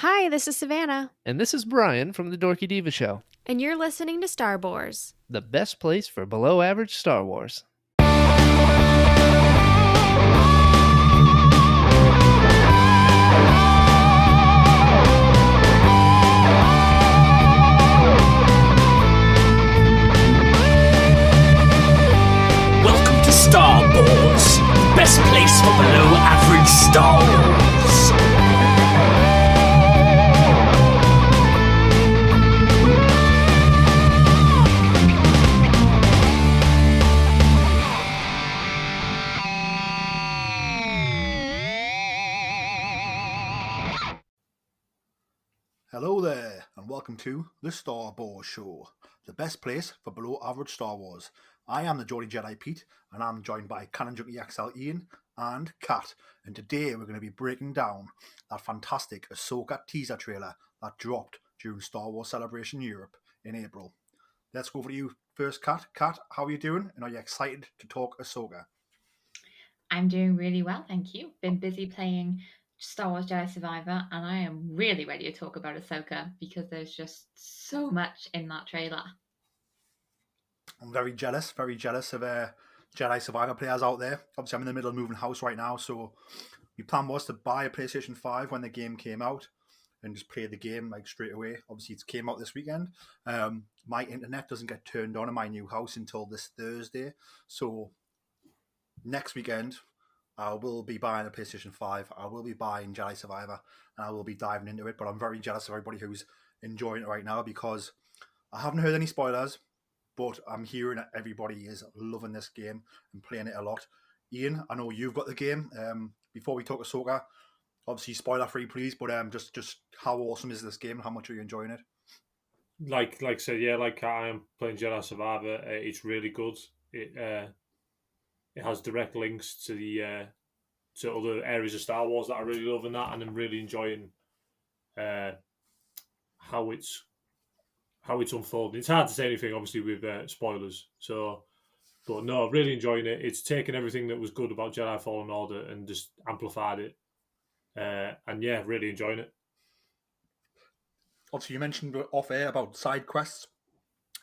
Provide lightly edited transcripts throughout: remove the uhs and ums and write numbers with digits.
Hi, this is Savannah, And this is Brian from the Dorky Diva Show, and you're listening to Star Wars. the best place for below average Star Wars. Welcome to Star Wars, the best place for below average Star Wars. Hello there, and welcome to the Star Wars Show, the best place for below average Star Wars. I am the Geordie Jedi Pete, and I'm joined by Canon Junkie XL Iain and Kat, and today we're going to be breaking down that fantastic Ahsoka teaser trailer that dropped during Star Wars Celebration Europe in April. Let's go for you first, Kat. Kat, how are you doing, and are you excited to talk Ahsoka? I'm doing really well, thank you. Been busy playing Star Wars Jedi Survivor, and I am really ready to talk about Ahsoka because there's just so much in that trailer. I'm very jealous of Jedi Survivor players out there. Obviously, I'm in the middle of moving house right now, so my plan was to buy a PlayStation 5 when the game came out and just play the game like straight away. Obviously, it came out this weekend. My internet doesn't get turned on in my new house until this Thursday, so next weekend I will be buying a PlayStation 5. I will be buying Jedi Survivor, and I will be diving into it. But I'm very jealous of everybody who's enjoying it right now because I haven't heard any spoilers, but I'm hearing that everybody is loving this game and playing it a lot. Iain, I know you've got the game. Before we talk Ahsoka, obviously spoiler free, please. But just how awesome is this game and how much are you enjoying it? Like I said, yeah, like I am playing Jedi Survivor. It's really good. It has direct links to the to other areas of Star Wars that I really love, and I'm really enjoying uh, how it's unfolding. It's hard to say anything, obviously, with spoilers. So, but no, really enjoying it. It's taken everything that was good about Jedi Fallen Order and just amplified it. And yeah, really enjoying it. Obviously, you mentioned off air about side quests.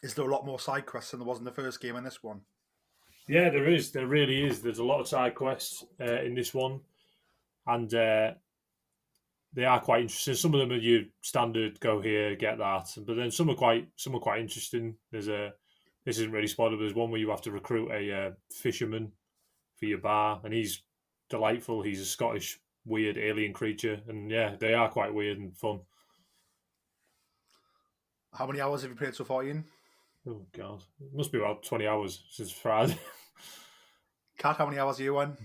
Is there a lot more side quests than there was in the first game in this one? Yeah, there is. There really is. There's a lot of side quests in this one, and they are quite interesting. Some of them are your standard go here, get that, but then some are quite interesting. This isn't really spoiled, but there's one where you have to recruit a fisherman for your bar, and he's delightful. He's a Scottish weird alien creature, and yeah, they are quite weird and fun. How many hours have you played so far, Iain? Oh god, it must be about 20 hours since Friday. Kat, how many hours are you on?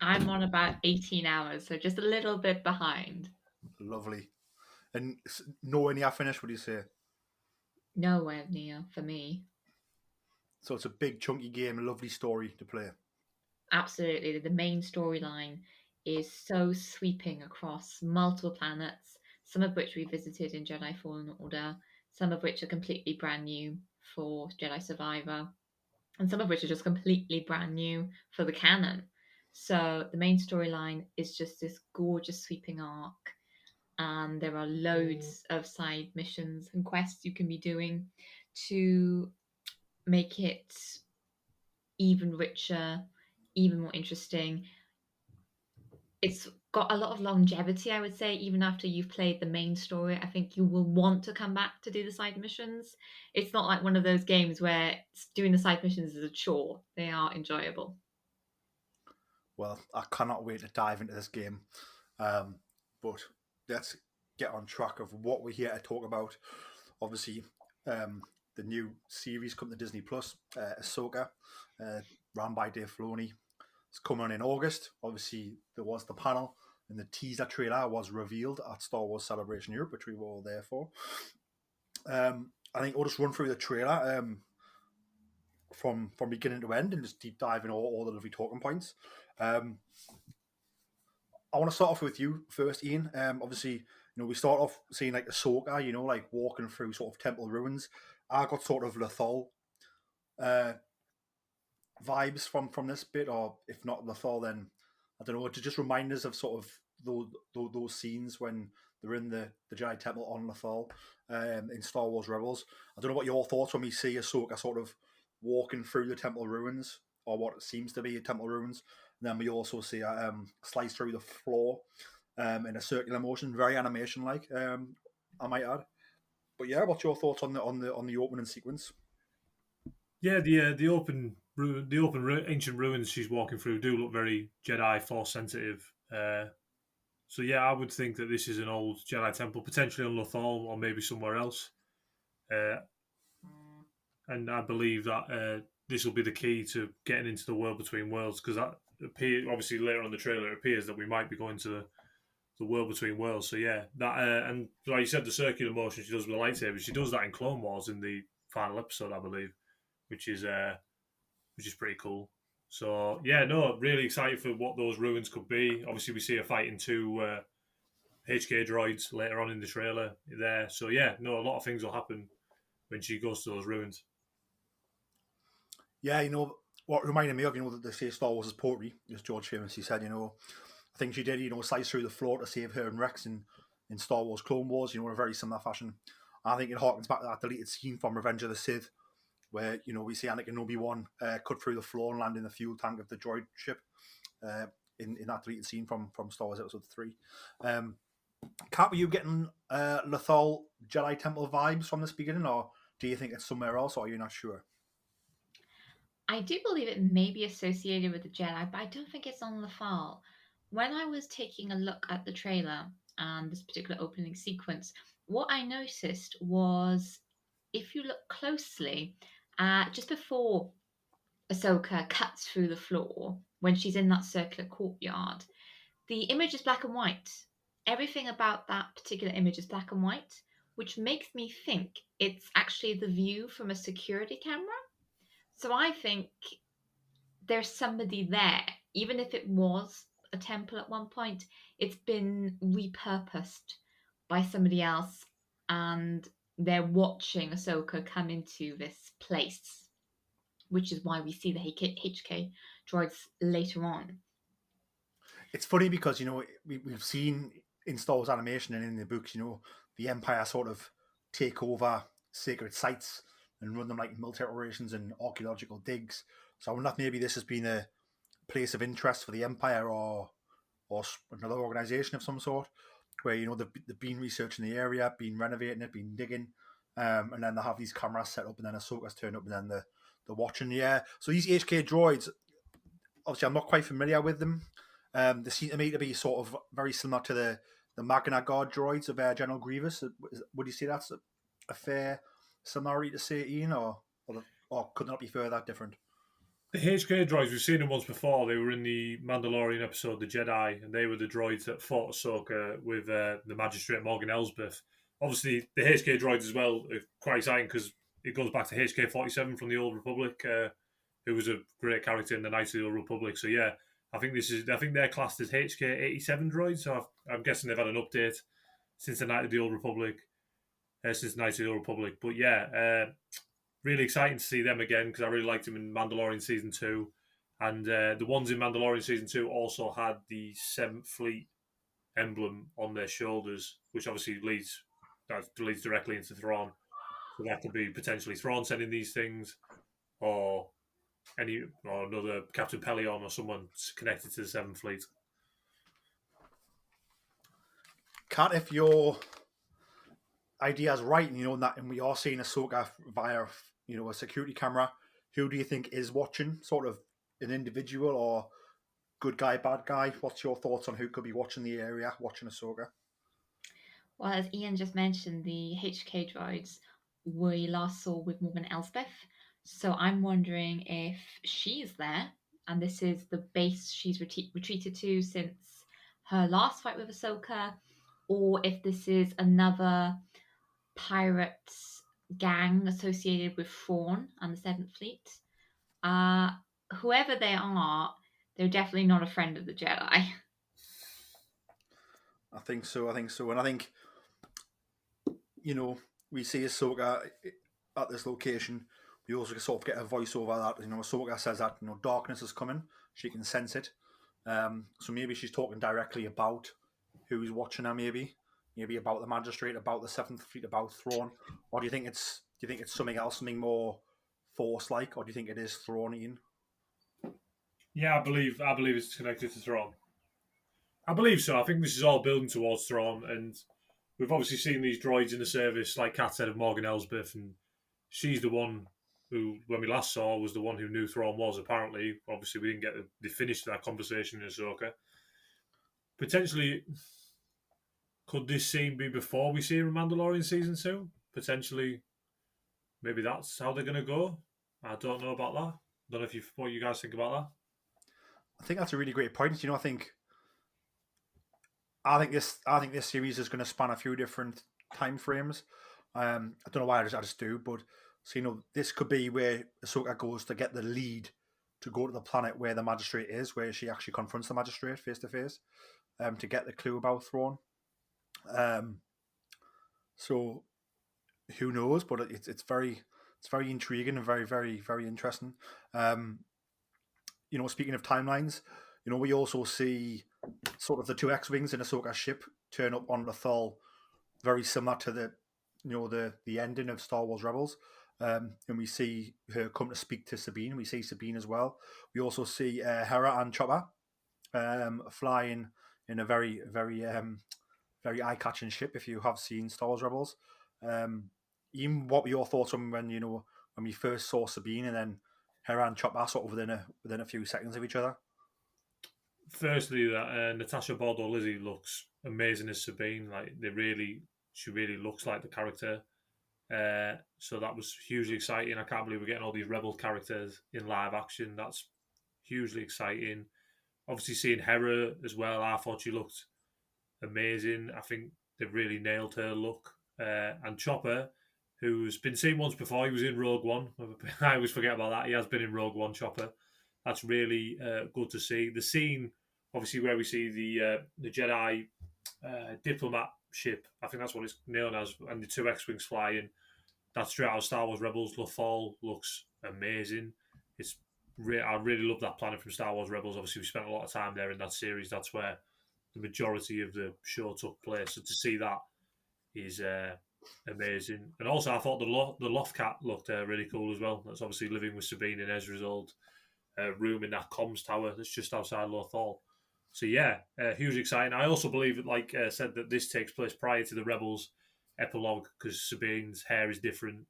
I'm on about 18 hours, so just a little bit behind. Lovely. And nowhere near finished, would you say? Nowhere near for me. So it's a big, chunky game, a lovely story to play. Absolutely. The main storyline is so sweeping across multiple planets, some of which we visited in Jedi Fallen Order, some of which are completely brand new for Jedi Survivor, and some of which are just completely brand new for the canon. So the main storyline is just this gorgeous sweeping arc, and there are loads of side missions and quests you can be doing to make it even richer, even more interesting. It's got a lot of longevity, I would say, even after you've played the main story. I think you will want to come back to do the side missions. It's not like one of those games where doing the side missions is a chore. They are enjoyable. Well, I cannot wait to dive into this game. But let's get on track of what we're here to talk about. Obviously, the new series coming to Disney Plus, Ahsoka, ran by Dave Filoni. It's coming on in August. Obviously, there was the panel and the teaser trailer was revealed at Star Wars Celebration Europe, which we were all there for. I think we'll just run through the trailer from beginning to end and just deep dive in all the lovely talking points. I want to start off with you first, Iain. Obviously, we start off seeing like Ahsoka, like walking through sort of temple ruins. I got sort of Lothal vibes from this bit, or if not Lothal, then I don't know, to just remind us of sort of those scenes when They're in the Jedi Temple on Lothal in Star Wars Rebels. I don't know what your thoughts when we see Ahsoka sort of walking through the temple ruins, or what seems to be temple ruins. And then we also see her slice through the floor in a circular motion, very animation like, I might add. But yeah, what's your thoughts on the opening sequence? Yeah, the ancient ruins she's walking through do look very Jedi Force sensitive. So yeah, I would think that this is an old Jedi temple, potentially on Lothal or maybe somewhere else. Uh, and I believe that this will be the key to getting into the world between worlds, because that obviously later on in the trailer it appears that we might be going to the world between worlds. So yeah, that and like you said, the circular motion she does with the lightsaber, she does that in Clone Wars in the final episode, I believe, which is pretty cool. So yeah, no, really excited for what those ruins could be. Obviously, we see her fighting two HK droids later on in the trailer there. So yeah, no, a lot of things will happen when she goes to those ruins. Yeah, what reminded me of, that they say Star Wars is poetry, as George famously said, I think she did, slice through the floor to save her and Rex in Star Wars Clone Wars, in a very similar fashion. I think it harkens back to that deleted scene from Revenge of the Sith, where, we see Anakin and Obi-Wan cut through the floor and land in the fuel tank of the droid ship in that deleted scene from Star Wars Episode 3. Kat, were you getting Lothal Jedi Temple vibes from this beginning, or do you think it's somewhere else, or are you not sure? I do believe it may be associated with the Jedi, but I don't think it's on the file. When I was taking a look at the trailer and this particular opening sequence, what I noticed was, if you look closely, just before Ahsoka cuts through the floor, when she's in that circular courtyard, the image is black and white. Everything about that particular image is black and white, which makes me think it's actually the view from a security camera. So I think there's somebody there, even if it was a temple at one point, it's been repurposed by somebody else, and they're watching Ahsoka come into this place, which is why we see the HK droids later on. It's funny because, we've seen in Star Wars animation and in the books, the Empire sort of take over sacred sites and run them like military operations and archaeological digs. So I wonder if maybe this has been a place of interest for the Empire or another organization of some sort, where, they've been researching the area, been renovating it, been digging, and then they have these cameras set up, and then Ahsoka's turned up, and then they're watching. Yeah, so these HK droids, obviously I'm not quite familiar with them. They seem to me to be sort of very similar to the Magna Guard droids of General Grievous. Would you say that's a fair similarity to say, Ian, or could not be further different? The HK droids, we've seen them once before. They were in the Mandalorian episode, The Jedi, and they were the droids that fought Ahsoka with the Magistrate Morgan Elsbeth. Obviously, the HK droids as well are quite exciting because it goes back to HK-47 from the Old Republic, who was a great character in the Knights of the Old Republic. So yeah, I think they're classed as HK-87 droids. So I'm guessing they've had an update since the Knights of the Old Republic. But yeah, really exciting to see them again because I really liked them in Mandalorian Season 2. And the ones in Mandalorian Season 2 also had the 7th Fleet emblem on their shoulders, which obviously leads directly into Thrawn. So that could be potentially Thrawn sending these things, or another Captain Pelion or someone connected to the 7th Fleet. Kat, if your idea is right, and we are seeing Ahsoka via, a security camera, who do you think is watching? Sort of an individual or good guy, bad guy? What's your thoughts on who could be watching the area, watching Ahsoka? Well, as Ian just mentioned, the HK droids we last saw with Morgan Elsbeth. So I'm wondering if she's there, and this is the base she's retreated to since her last fight with Ahsoka, or if this is another pirate gang associated with Thrawn and the 7th Fleet. Whoever they are, they're definitely not a friend of the Jedi. I think so. And I think, we see Ahsoka at this location. We also sort of get a voiceover that, Ahsoka says that, darkness is coming. She can sense it. So maybe she's talking directly about who's watching her, maybe. maybe about the magistrate, about the seventh fleet, about Thrawn, or do you think it's something else, something more Force like, or do you think it is Thrawn? Yeah, I believe it's connected to Thrawn. I believe so. I think this is all building towards Thrawn, and we've obviously seen these droids in the service, like Kat said, of Morgan Elsbeth, and she's the one who, when we last saw, was the one who knew Thrawn was. Apparently, obviously, we didn't get the finish to that conversation in Ahsoka. Potentially, could this scene be before we see him in Mandalorian season 2? Potentially, maybe that's how they're going to go. I don't know about that. I don't know if what you guys think about that. I think that's a really great point. I think this series is going to span a few different time frames. I don't know why I just do, but so this could be where Ahsoka goes to get the lead to go to the planet where the magistrate is, where she actually confronts the magistrate face to face, to get the clue about Thrawn. So who knows? But it's very intriguing and very interesting. Speaking of timelines, we also see sort of the two X-wings in Ahsoka's ship turn up on Lothal, very similar to the ending of Star Wars Rebels. And we see her come to speak to Sabine. We see Sabine as well. We also see Hera and Chopper flying in a very eye-catching ship. If you have seen Star Wars Rebels, Ian, what were your thoughts on when we first saw Sabine and then Hera and Chopper sort of within a few seconds of each other? Firstly, that Natasha Bordeaux Lizzie looks amazing as Sabine. Like she really looks like the character. So that was hugely exciting. I can't believe we're getting all these Rebel characters in live action. That's hugely exciting. Obviously, seeing Hera as well, I thought she looked amazing. I think they've really nailed her look. And Chopper, who's been seen once before, he was in Rogue One. I always forget about that. He has been in Rogue One, Chopper. That's really good to see. The scene, obviously, where we see the Jedi diplomat ship, I think that's what it's known as, and the two X-wings flying. That's straight out of Star Wars Rebels. Lothal looks amazing. I really love that planet from Star Wars Rebels. Obviously, we spent a lot of time there in that series. That's where the majority of the show took place. So to see that is amazing. And also, I thought the Loth Cat looked really cool as well. That's obviously living with Sabine in Ezra's old room in that comms tower that's just outside Lothal. So yeah, hugely exciting. I also believe, like said, that this takes place prior to the Rebels epilogue because Sabine's hair is different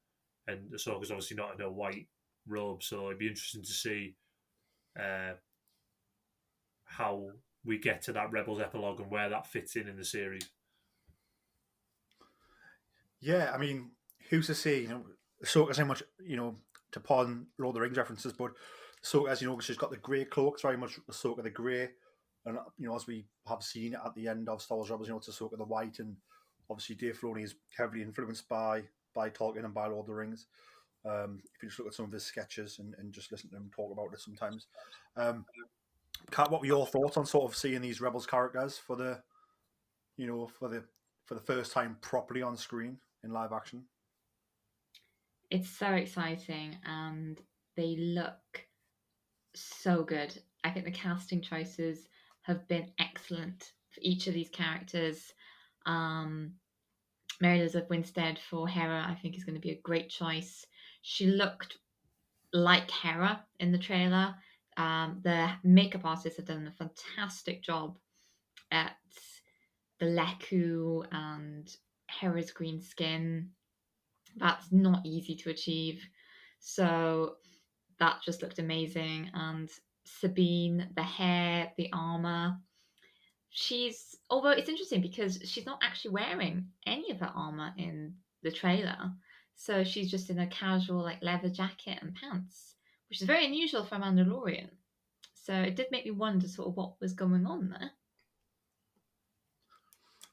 and Ahsoka's obviously not in a white robe. So it'd be interesting to see how we get to that Rebels epilogue and where that fits in the series. Yeah, I mean, who's to say? Ahsoka's how much to pardon Lord of the Rings references, but Ahsoka, as she's got the grey cloak. It's very much Ahsoka the grey, and as we have seen at the end of Star Wars Rebels, it's Ahsoka the white, and obviously Dave Filoni is heavily influenced by Tolkien and by Lord of the Rings. If you just look at some of his sketches and just listen to him talk about it sometimes. Kat, what were your thoughts on sort of seeing these Rebels characters for the first time properly on screen in live action? It's so exciting and they look so good. I think the casting choices have been excellent for each of these characters. Mary Elizabeth Winstead for Hera, I think, is going to be a great choice. She looked like Hera in the trailer. The makeup artists have done a fantastic job at the Leku and Hera's green skin. That's not easy to achieve. So that just looked amazing. And Sabine, the hair, the armor. Although it's interesting because she's not actually wearing any of her armor in the trailer. So she's just in a casual like leather jacket and pants, which is very unusual for a Mandalorian. So it did make me wonder sort of what was going on there.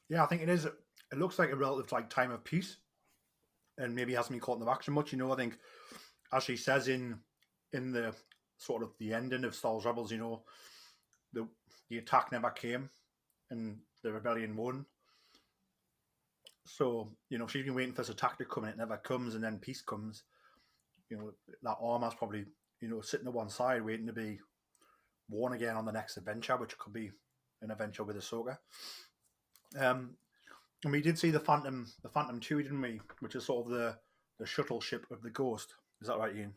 Yeah, I think it is. It looks like a relative like time of peace, and maybe hasn't been caught in the action much. I think, as she says in the sort of the ending of Star Wars Rebels, the attack never came, and the rebellion won. So she's been waiting for this attack to come, and it never comes, and then peace comes. That armor's probably sitting to one side, waiting to be worn again on the next adventure, which could be an adventure with Ahsoka. And we did see the Phantom 2, didn't we? Which is sort of the shuttle ship of the Ghost. Is that right, Ian?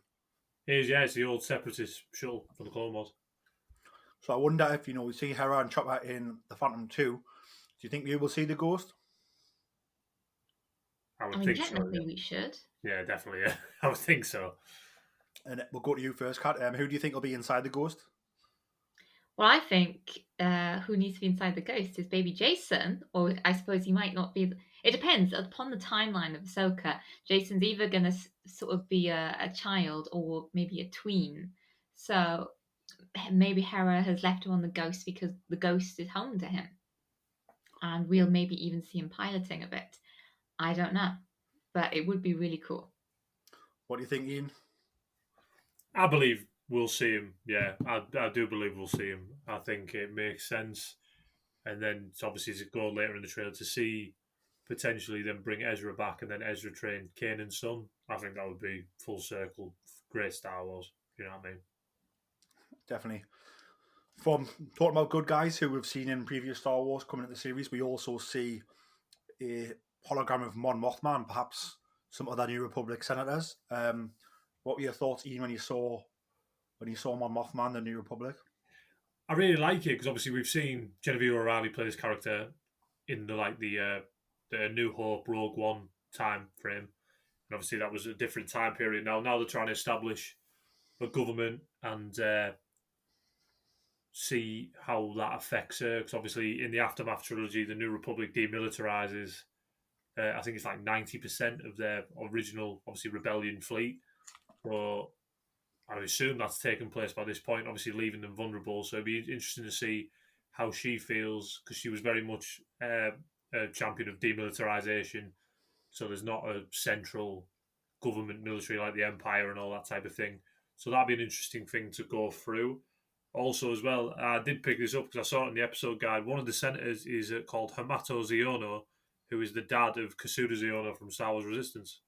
It's the old separatist shuttle for the Clone Wars. So I wonder if we see Hera and Chopper in the Phantom 2. Do you think we will see the Ghost? I I would mean, think so. technically we should. Yeah, definitely. Yeah, I would think so. And we'll go to you first, Kat. Who do you think will be inside the Ghost? Well, I think who needs to be inside the ghost is baby Jason, or I suppose he might not be. It depends upon the timeline of Ahsoka. Jason's either going to sort of be a child or maybe a tween. So maybe Hera has left him on the ghost because the ghost is home to him. And we'll maybe even see him piloting a bit. I don't know. But it would be really cool. What do you think, Ian? I believe we'll see him. Yeah, I do believe we'll see him. I think it makes sense. And then it's obviously to go later in the trailer to see potentially then bring Ezra back and then Ezra train Kanan's son. I think that would be full circle, great Star Wars. You know what I mean? Definitely. From talking about good guys who we've seen in previous Star Wars coming into the series, we also see a hologram of Mon Mothma and perhaps some other New Republic senators. What were your thoughts, Ian, when you saw Mon Mothma in the New Republic? I really like it because obviously we've seen Genevieve O'Reilly play this character in the New Hope Rogue One time frame, and obviously that was a different time period. Now they're trying to establish a government and see how that affects her. Because obviously in the Aftermath trilogy, the New Republic demilitarizes. I think it's like 90% of their original, obviously, rebellion fleet. So I assume that's taken place by this point, obviously leaving them vulnerable. So it'd be interesting to see how she feels because she was very much a champion of demilitarization. So there's not a central government military like the Empire and all that type of thing. So that'd be an interesting thing to go through. Also, as well, I did pick this up because I saw it in the episode guide. One of the senators is called Hamato Ziono, who is the dad of Kasuda Ziono from Star Wars Resistance.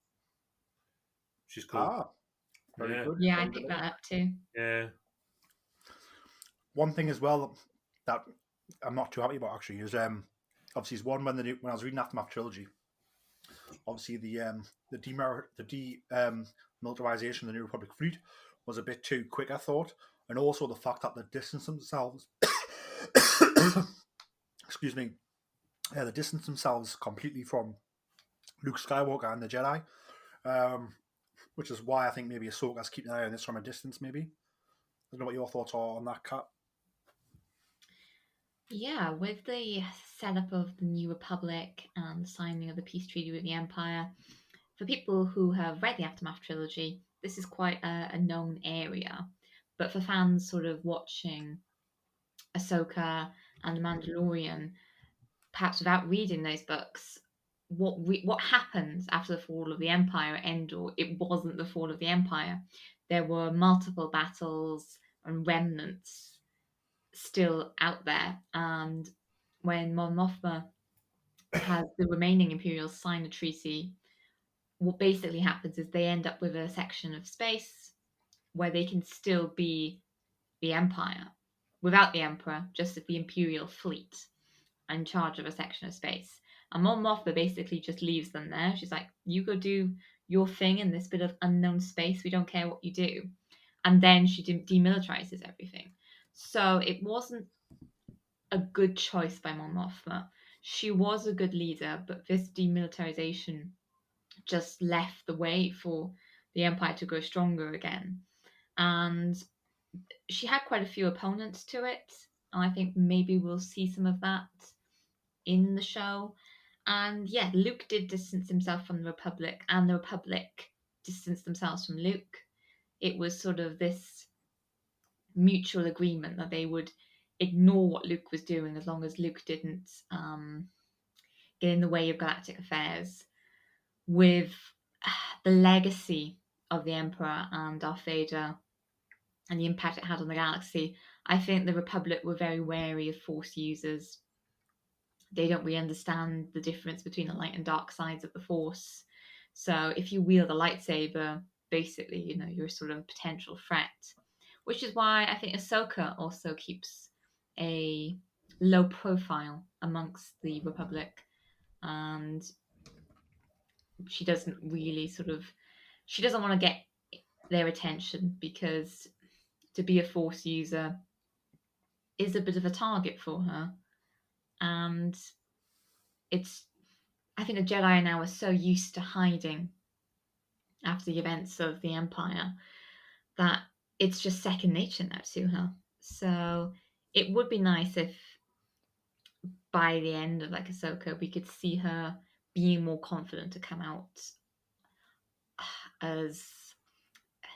She's cool. Very good. Yeah, Very I picked good. that up too. Yeah. One thing as well that I'm not too happy about actually is obviously is one when I was reading Aftermath trilogy. Obviously the demilitarization of the New Republic fleet was a bit too quick, I thought, and also the fact that they distance themselves. Excuse me. They distance themselves completely from Luke Skywalker and the Jedi, which is why I think maybe Ahsoka's keeping an eye on this from a distance. Maybe I don't know what your thoughts are on that, Kat. Yeah, with the setup of the New Republic and the signing of the peace treaty with the Empire, for people who have read the Aftermath trilogy, this is quite a known area. But for fans sort of watching Ahsoka and The Mandalorian, perhaps without reading those books, what happens after the fall of the Empire at Endor? It wasn't the fall of the Empire. There were multiple battles and remnants still out there. And when Mon Mothma has the remaining Imperials sign a treaty, what basically happens is they end up with a section of space where they can still be the Empire without the Emperor, just the Imperial fleet in charge of a section of space. And Mon Mothma basically just leaves them there. She's like, you go do your thing in this bit of unknown space. We don't care what you do. And then she demilitarizes everything. So it wasn't a good choice by Mon Mothma. She was a good leader, but this demilitarization just left the way for the Empire to grow stronger again. And she had quite a few opponents to it. And I think maybe we'll see some of that in the show. And yeah, Luke did distance himself from the Republic, and the Republic distanced themselves from Luke. It was sort of this mutual agreement that they would ignore what Luke was doing as long as Luke didn't get in the way of galactic affairs. With the legacy of the Emperor and Darth Vader and the impact it had on the galaxy, I think the Republic were very wary of Force users. They don't really understand the difference between the light and dark sides of the Force. So if you wield a lightsaber, basically, you're sort of a potential threat. Which is why I think Ahsoka also keeps a low profile amongst the Republic. and she doesn't really she doesn't want to get their attention because to be a Force user is a bit of a target for her. And I think the Jedi now are so used to hiding after the events of the Empire that it's just second nature now to her. So it would be nice if by the end of like Ahsoka we could see her being more confident to come out as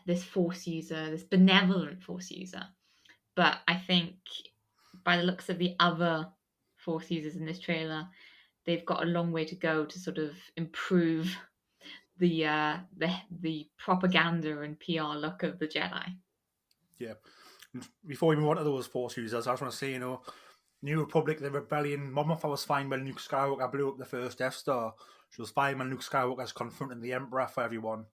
this Force user, this benevolent Force user. But I think by the looks of the other Force users in this trailer, they've got a long way to go to sort of improve the propaganda and PR look of the Jedi. Yeah. And before we move on to those Force users, I just want to say, New Republic, the Rebellion, Monmouth was fine when Luke Skywalker blew up the first Death Star. She was fine when Luke Skywalker's confronting the Emperor for everyone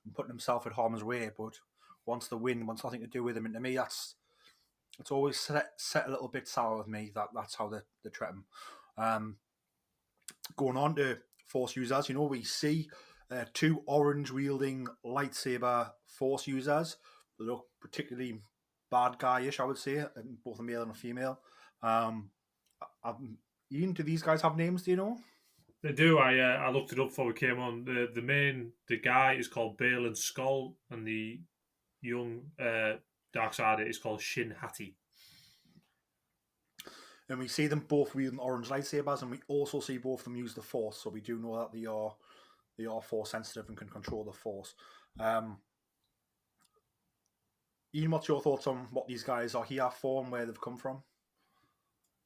and putting himself at harm's way. But once the win wants nothing to do with him, and to me, it's always set a little bit sour with me. That's how they treat him. Going on to Force users, we see two orange wielding lightsaber Force users. They look particularly bad guyish, I would say, both a male and a female. Ian, do these guys have names? Do you know? They do. I looked it up before we came on. The guy is called Bale and Skull, and the young Darksider is called Shin Hati. And we see them both wielding orange lightsabers, and we also see both of them use the Force. So we do know that they are Force sensitive and can control the Force. Ian, what's your thoughts on what these guys are here for and where they've come from?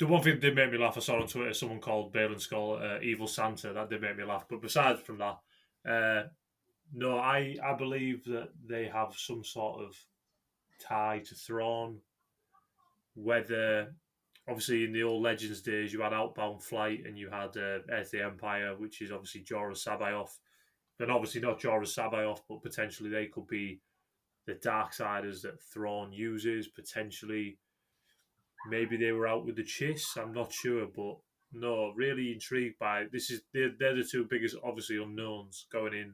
The one thing that did make me laugh, I saw on Twitter someone called Bale and Skull Evil Santa. That did make me laugh. But besides from that, no, I believe that they have some sort of tie to Thrawn. Whether, obviously, in the old Legends days, you had Outbound Flight and you had Heir to the Empire, which is obviously Jorah Sabayoth. And obviously not Jorah Sabayoth, but potentially they could be the Darksiders that Thrawn uses, potentially. Maybe they were out with the Chiss. I'm not sure, but no, really intrigued by this. They're the two biggest, obviously, unknowns going in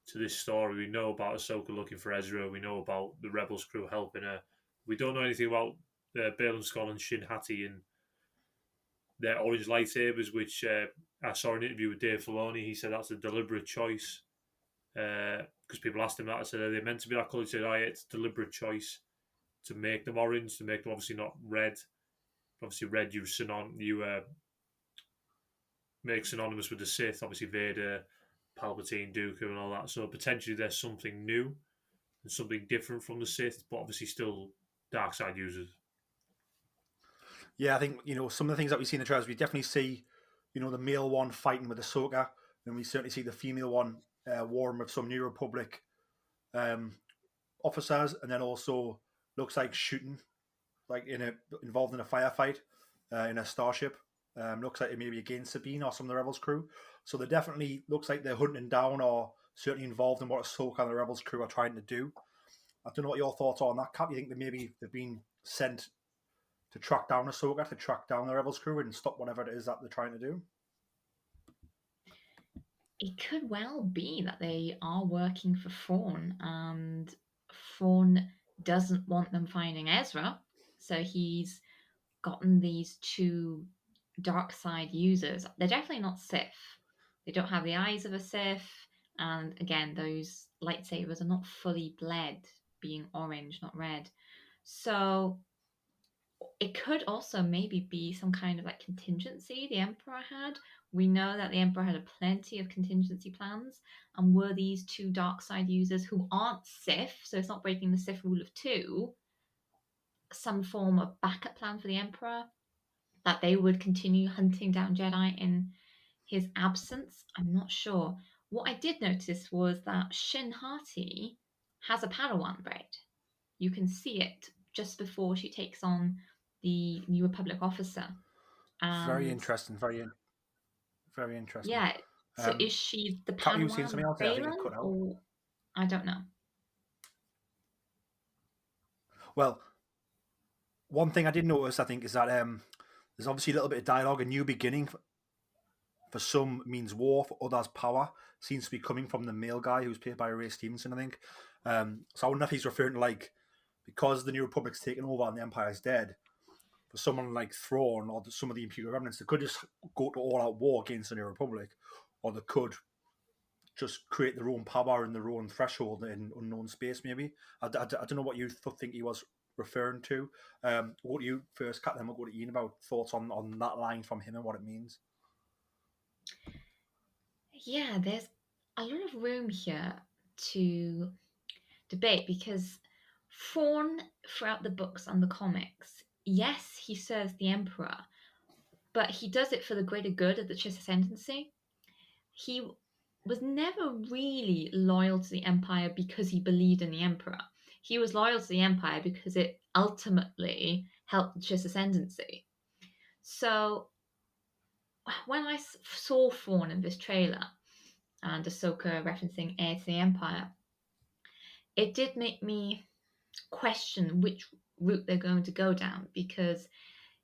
to this story. We know about Ahsoka looking for Ezra. We know about the Rebels crew helping her. We don't know anything about Bale and Skull and Shin Hati and their orange lightsabers, which I saw an interview with Dave Filoni. He said that's a deliberate choice because people asked him that. I said, are they meant to be that colour? He said, it's a deliberate choice to make them orange, to make them obviously not red. Obviously, red you make synonymous with the Sith. Obviously, Vader, Palpatine, Dooku, and all that. So potentially there's something new and something different from the Sith, but obviously still dark side users. Yeah, I think some of the things that we see in the trailers, we definitely see the male one fighting with Ahsoka, and we certainly see the female one warring with some New Republic officers, and then also looks like shooting, like involved in a firefight in a starship. Looks like it may be against Sabine or some of the Rebels crew. So they definitely looks like they're hunting down or certainly involved in what Ahsoka and the Rebels crew are trying to do. I don't know what your thoughts are on that, Kat. You think that maybe they've been sent to track down Ahsoka, to track down the Rebels crew and stop whatever it is that they're trying to do? It could well be that they are working for Thrawn, and Thrawn doesn't want them finding Ezra, so he's gotten these two dark side users. They're definitely not Sith. They don't have the eyes of a Sith, and again, those lightsabers are not fully bled, being orange, not red. So it could also maybe be some kind of like contingency the Emperor had. We know that the Emperor had plenty of contingency plans, and were these two dark side users who aren't Sith, so it's not breaking the Sith rule of two, some form of backup plan for the Emperor, that they would continue hunting down Jedi in his absence? I'm not sure. What I did notice was that Shin Hati has a Padawan braid. You can see it just before she takes on the New Republic officer. Very interesting. Very interesting. Yeah. So is she the Kat, you seen something Padawan else there? I think it cut out. or I don't know. Well, one thing I did notice, I think, is that there's obviously a little bit of dialogue, a new beginning for some means war, for others power. Seems to be coming from the male guy who's played by Ray Stevenson, I think. So I wonder if he's referring to like because the New Republic's taken over and the Empire's dead. For someone like Thrawn or some of the Imperial remnants, they could just go to all-out war against the New Republic, or they could just create their own power and their own threshold in unknown space. Maybe I don't know what you think he was referring to. What do you first, Kat? Then we'll go to Iain about thoughts on that line from him and what it means. Yeah, there's a lot of room here to debate because Thrawn, throughout the books and the comics, yes, he serves the Emperor, but he does it for the greater good of the Chiss Ascendancy. He was never really loyal to the Empire because he believed in the Emperor. He was loyal to the Empire because it ultimately helped the Chiss Ascendancy. So when I saw Thrawn in this trailer and Ahsoka referencing heir to the Empire, it did make me question which route they're going to go down, because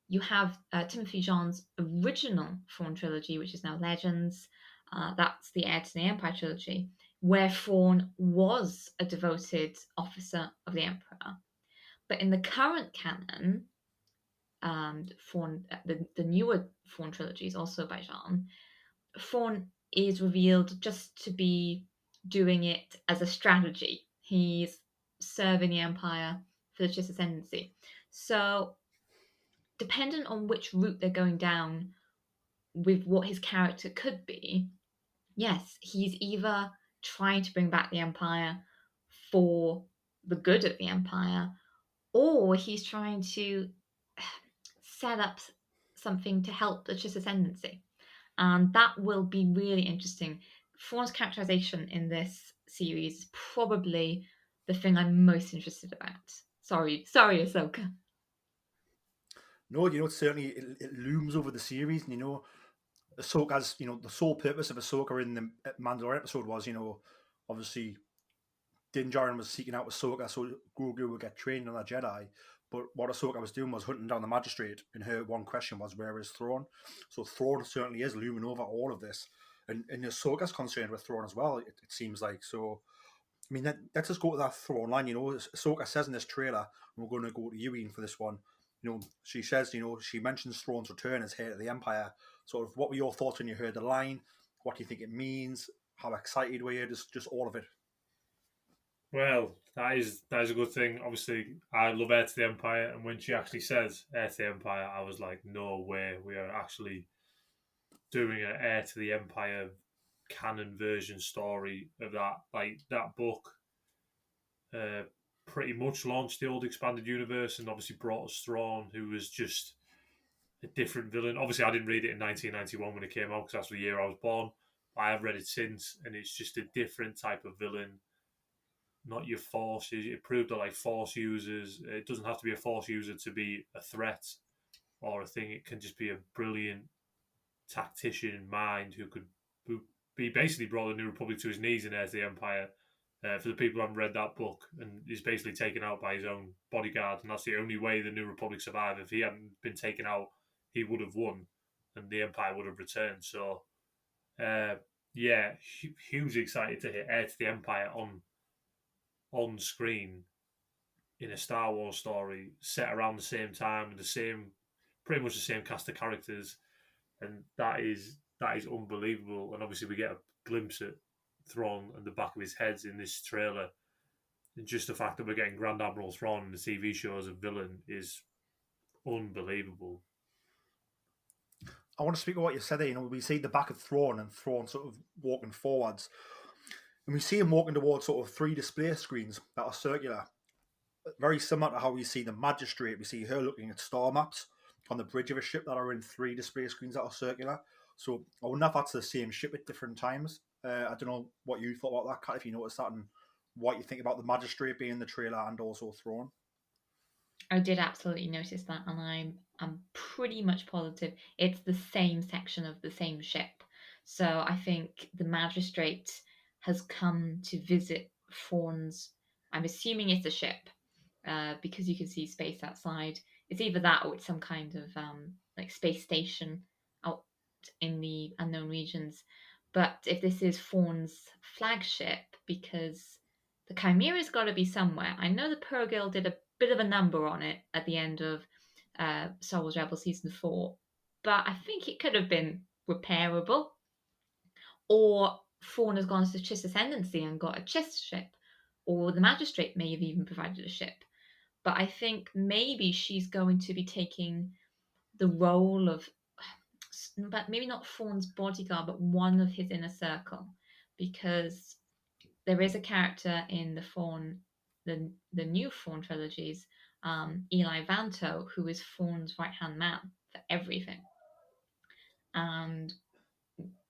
you have Timothy Zahn's original Thrawn trilogy, which is now Legends. That's the Heir to the Empire trilogy, where Thrawn was a devoted officer of the Emperor. But in the current canon, Thrawn, the newer Thrawn trilogies, also by Zahn, Thrawn is revealed just to be doing it as a strategy. He's serving the Empire for the Chiss Ascendancy. So, dependent on which route they're going down with what his character could be, yes, he's either trying to bring back the Empire for the good of the Empire, or he's trying to set up something to help the Chiss Ascendancy. And that will be really interesting. Thrawn's characterization in this series is probably the thing I'm most interested about. Sorry, Ahsoka. No, it certainly it looms over the series, and Ahsoka's, the sole purpose of Ahsoka in the Mandalorian episode was, obviously Din Djarin was seeking out Ahsoka so Grogu would get trained on a Jedi. But what Ahsoka was doing was hunting down the magistrate, and her one question was, where is Thrawn? So Thrawn certainly is looming over all of this. And Ahsoka's concerned with Thrawn as well, it seems like. So, I mean, let's just go to that Thrawn line. Ahsoka says in this trailer, and we're going to go to you, Iain, for this one. She says, she mentions Thrawn's return as heir to the Empire. Sort of, what were your thoughts when you heard the line? What do you think it means? How excited were you? Just all of it. Well, that is a good thing. Obviously, I love Heir to the Empire, and when she actually says Heir to the Empire, I was like, no way, we are actually doing an Heir to the Empire canon version story of that. Like, that book pretty much launched the old expanded universe and obviously brought us Thrawn, who was just a different villain. Obviously, I didn't read it in 1991 when it came out because that's the year I was born. I have read it since, and it's just a different type of villain. Not your force. It proved that like force users, it doesn't have to be a force user to be a threat or a thing. It can just be a brilliant tactician mind who be basically brought the New Republic to his knees in Heir to the Empire. For the people who haven't read that book, and he's basically taken out by his own bodyguard, and that's the only way the New Republic survived. If he hadn't been taken out, he would have won, and the Empire would have returned. So, yeah, hugely excited to hear Heir to the Empire on screen in a Star Wars story set around the same time and pretty much the same cast of characters, and that is unbelievable. And obviously, we get a glimpse at Thrawn and the back of his head in this trailer. And just the fact that we're getting Grand Admiral Thrawn in the TV show as a villain is unbelievable. I want to speak about what you said there. We see the back of Thrawn and Thrawn sort of walking forwards. And we see him walking towards sort of 3 display screens that are circular. Very similar to how we see the Magistrate. We see her looking at star maps on the bridge of a ship that are in 3 display screens that are circular. So I wonder if that's the same ship at different times. I don't know what you thought about that, Kat, if you noticed that, and what you think about the Magistrate being in the trailer and also Thrawn. I did absolutely notice that, and I'm pretty much positive it's the same section of the same ship. So I think the Magistrate has come to visit Thrawn's. I'm assuming it's a ship, because you can see space outside. It's either that or it's some kind of like space station out in the unknown regions. But if this is Thrawn's flagship, because the Chimera's got to be somewhere. I know the Purrgil did a bit of a number on it at the end of Star Wars Rebels Season 4, but I think it could have been repairable. Or Thrawn has gone to the Chiss Ascendancy and got a Chiss ship, or the Magistrate may have even provided a ship. But I think maybe she's going to be taking the role of, but maybe not Thrawn's bodyguard, but one of his inner circle, because there is a character in the new Thrawn trilogies, Eli Vanto, who is Thrawn's right hand man for everything, and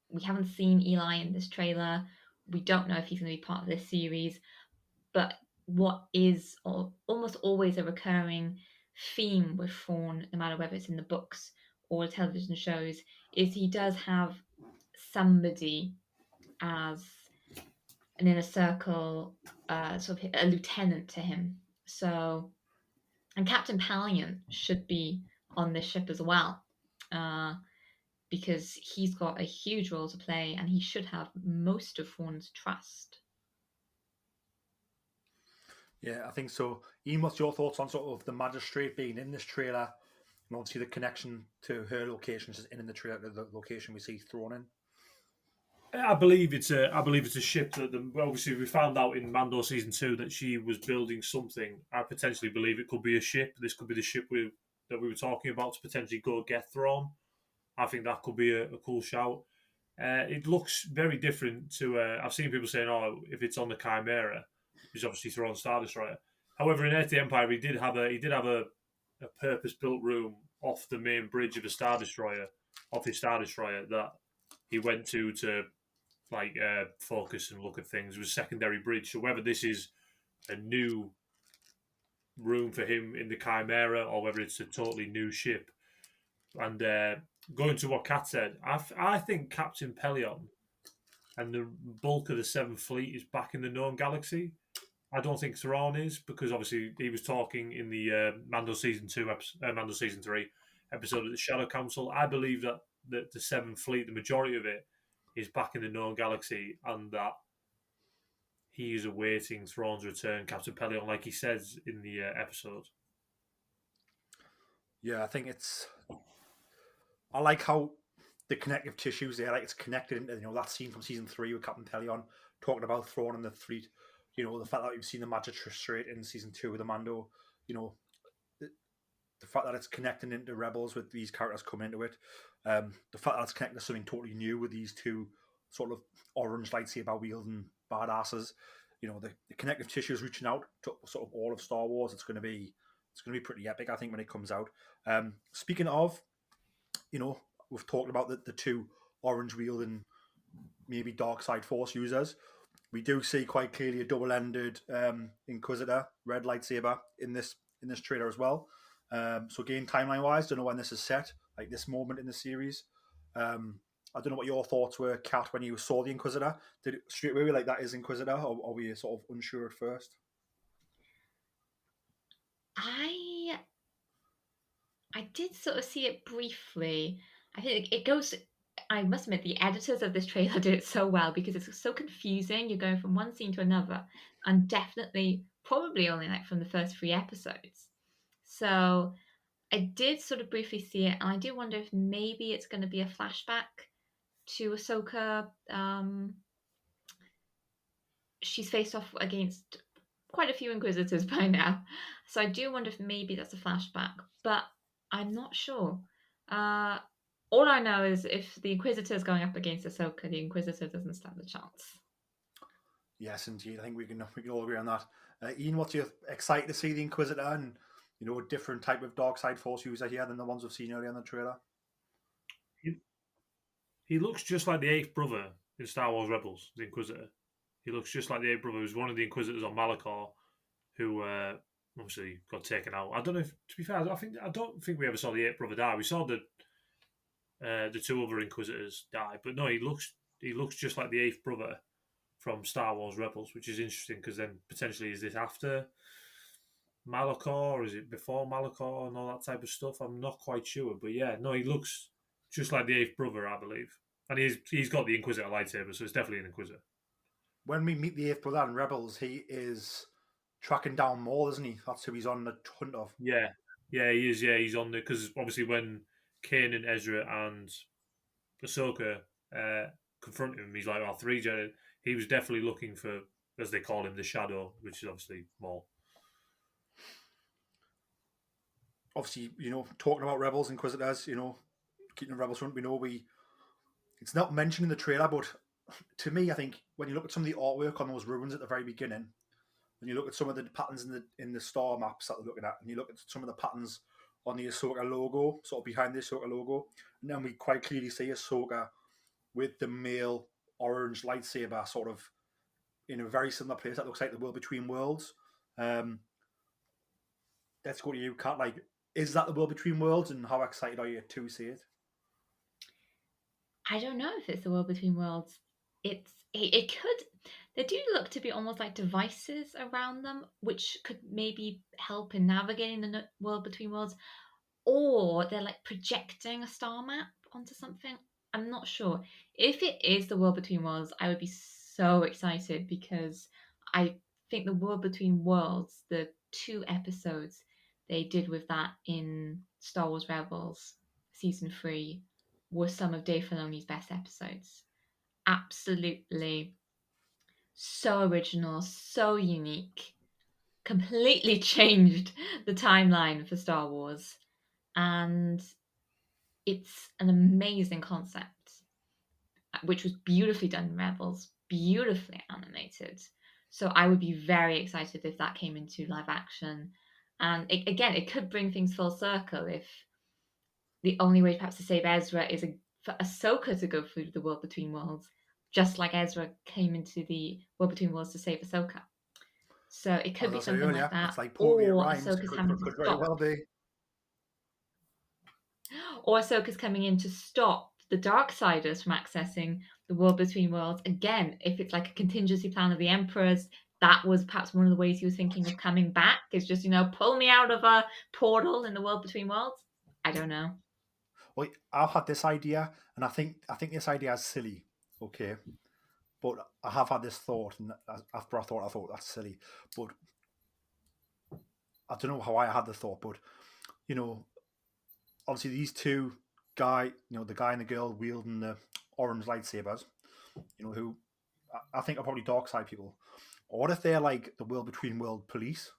we haven't seen Eli in this trailer. We don't know if he's going to be part of this series, but what is almost always a recurring theme with Thrawn, no matter whether it's in the books or the television shows, is he does have somebody as an inner circle, sort of a lieutenant to him. So, and Captain Pallion should be on this ship as well, because he's got a huge role to play and he should have most of Thrawn's trust. Yeah, I think so. Ian, what's your thoughts on sort of the Magistrate being in this trailer, and obviously the connection to her location is in the trailer, the location we see Thrawn in? I believe it's a ship that obviously we found out in Mando season 2 that she was building something. I potentially believe it could be a ship. This could be the ship that we were talking about to potentially go get Thrawn. I think that could be a cool shout. It looks very different to. I've seen people saying, "Oh, if it's on the Chimera, it's obviously Thrawn's Star Destroyer." However, in Heir to the Empire, he did have a purpose-built room off the main bridge of a Star Destroyer, off his Star Destroyer that he went to focus and look at things. It was a secondary bridge. So whether this is a new room for him in the Chimera or whether it's a totally new ship. And going to what Kat said, I think Captain Pelion and the bulk of the Seventh Fleet is back in the known galaxy. I don't think Thrawn is, because obviously he was talking in the Mando season 3 episode of the Shadow Council. I believe that the Seventh Fleet, the majority of it, is back in the known galaxy, and that he is awaiting Thrawn's return, Captain Pelion, like he says in the episode. Yeah, I think I like how the connective tissues there, like it's connected into that scene from season 3 with Captain Pelion talking about Thrawn and the fleet. The fact that we've seen the Magistrate in season 2 with the Mando. The fact that it's connecting into Rebels with these characters coming into it. The fact that it's connecting to something totally new with these two sort of orange lightsaber wielding badasses. The connective tissue is reaching out to sort of all of Star Wars. It's going to be pretty epic, I think, when it comes out. Speaking of, we've talked about the two orange wielding, maybe dark side Force users. We do see quite clearly a double-ended Inquisitor red lightsaber in this trailer as well. So again, timeline-wise, don't know when this is set, like this moment in the series. I don't know what your thoughts were, Kat, when you saw the Inquisitor. Did it straight away like that is Inquisitor, or were you sort of unsure at first? I did sort of see it briefly. I think it goes. I must admit, the editors of this trailer did it so well because it's so confusing. You're going from one scene to another, and definitely, probably only like from the first 3 episodes. So I did sort of briefly see it, and I do wonder if maybe it's going to be a flashback to Ahsoka. She's faced off against quite a few Inquisitors by now, so I do wonder if maybe that's a flashback, but I'm not sure. All I know is if the Inquisitor is going up against Ahsoka, the Inquisitor doesn't stand a chance. Yes, indeed. I think we can all agree on that. Ian, what's you excited to see the Inquisitor and a different type of dark side Force user here than the ones we've seen earlier in the trailer? He looks just like the 8th brother in Star Wars Rebels, the Inquisitor. He looks just like the 8th brother, who's one of the Inquisitors on Malachor, who obviously got taken out. I don't know if, to be fair, I don't think we ever saw the 8th brother die. We saw the 2 other Inquisitors die, but no, he looks just like the 8th brother from Star Wars Rebels, which is interesting because then potentially is this after Malachor, or is it before Malachor and all that type of stuff? I'm not quite sure, but yeah, no, he looks just like the eighth brother, I believe. And he's got the Inquisitor lightsaber, so it's definitely an Inquisitor. When we meet the eighth brother in Rebels, he is tracking down Maul, isn't he? That's who he's on the hunt of. Yeah, he is. Yeah, he's on there because obviously when Kanan, Ezra, and Ahsoka confront him, he's like, "Oh, three Jedi." He was definitely looking for, as they call him, the Shadow, which is obviously Maul. Obviously, talking about Rebels, Inquisitors, keeping the Rebels front, it's not mentioned in the trailer, but to me, I think when you look at some of the artwork on those ruins at the very beginning, and you look at some of the patterns in the star maps that they're looking at, and you look at some of the patterns on the Ahsoka logo, sort of behind the Ahsoka logo, and then we quite clearly see Ahsoka with the male orange lightsaber sort of in a very similar place that looks like the World Between Worlds. Let's go to you, Kat. Like, is that the World Between Worlds, and how excited are you to see it? I don't know if it's the World Between Worlds. It could. They do look to be almost like devices around them, which could maybe help in navigating the World Between Worlds, or they're like projecting a star map onto something. I'm not sure. If it is the World Between Worlds, I would be so excited because I think the World Between Worlds, the 2 episodes they did with that in Star Wars Rebels season 3, were some of Dave Filoni's best episodes. Absolutely so original, so unique, completely changed the timeline for Star Wars. And it's an amazing concept, which was beautifully done in Rebels, beautifully animated. So I would be very excited if that came into live action. And it could bring things full circle if the only way perhaps to save Ezra is for Ahsoka to go through the World Between Worlds, just like Ezra came into the World Between Worlds to save Ahsoka. So it could be something like that. It's like poetry Or rhymes. Ahsoka's having to Could very stop. well be. Or Ahsoka's coming in to stop the Darksiders from accessing the World Between Worlds. Again, if it's like a contingency plan of the Emperor's, that was perhaps one of the ways he was thinking of coming back, is just, pull me out of a portal in the World Between Worlds. I don't know. Well, I've had this idea, and I think this idea is silly, okay? But I have had this thought, and after I thought that's silly. But I don't know how I had the thought, but obviously these two guy, the guy and the girl wielding the orange lightsabers, who I think are probably dark side people. Or what if they're like the World Between World police?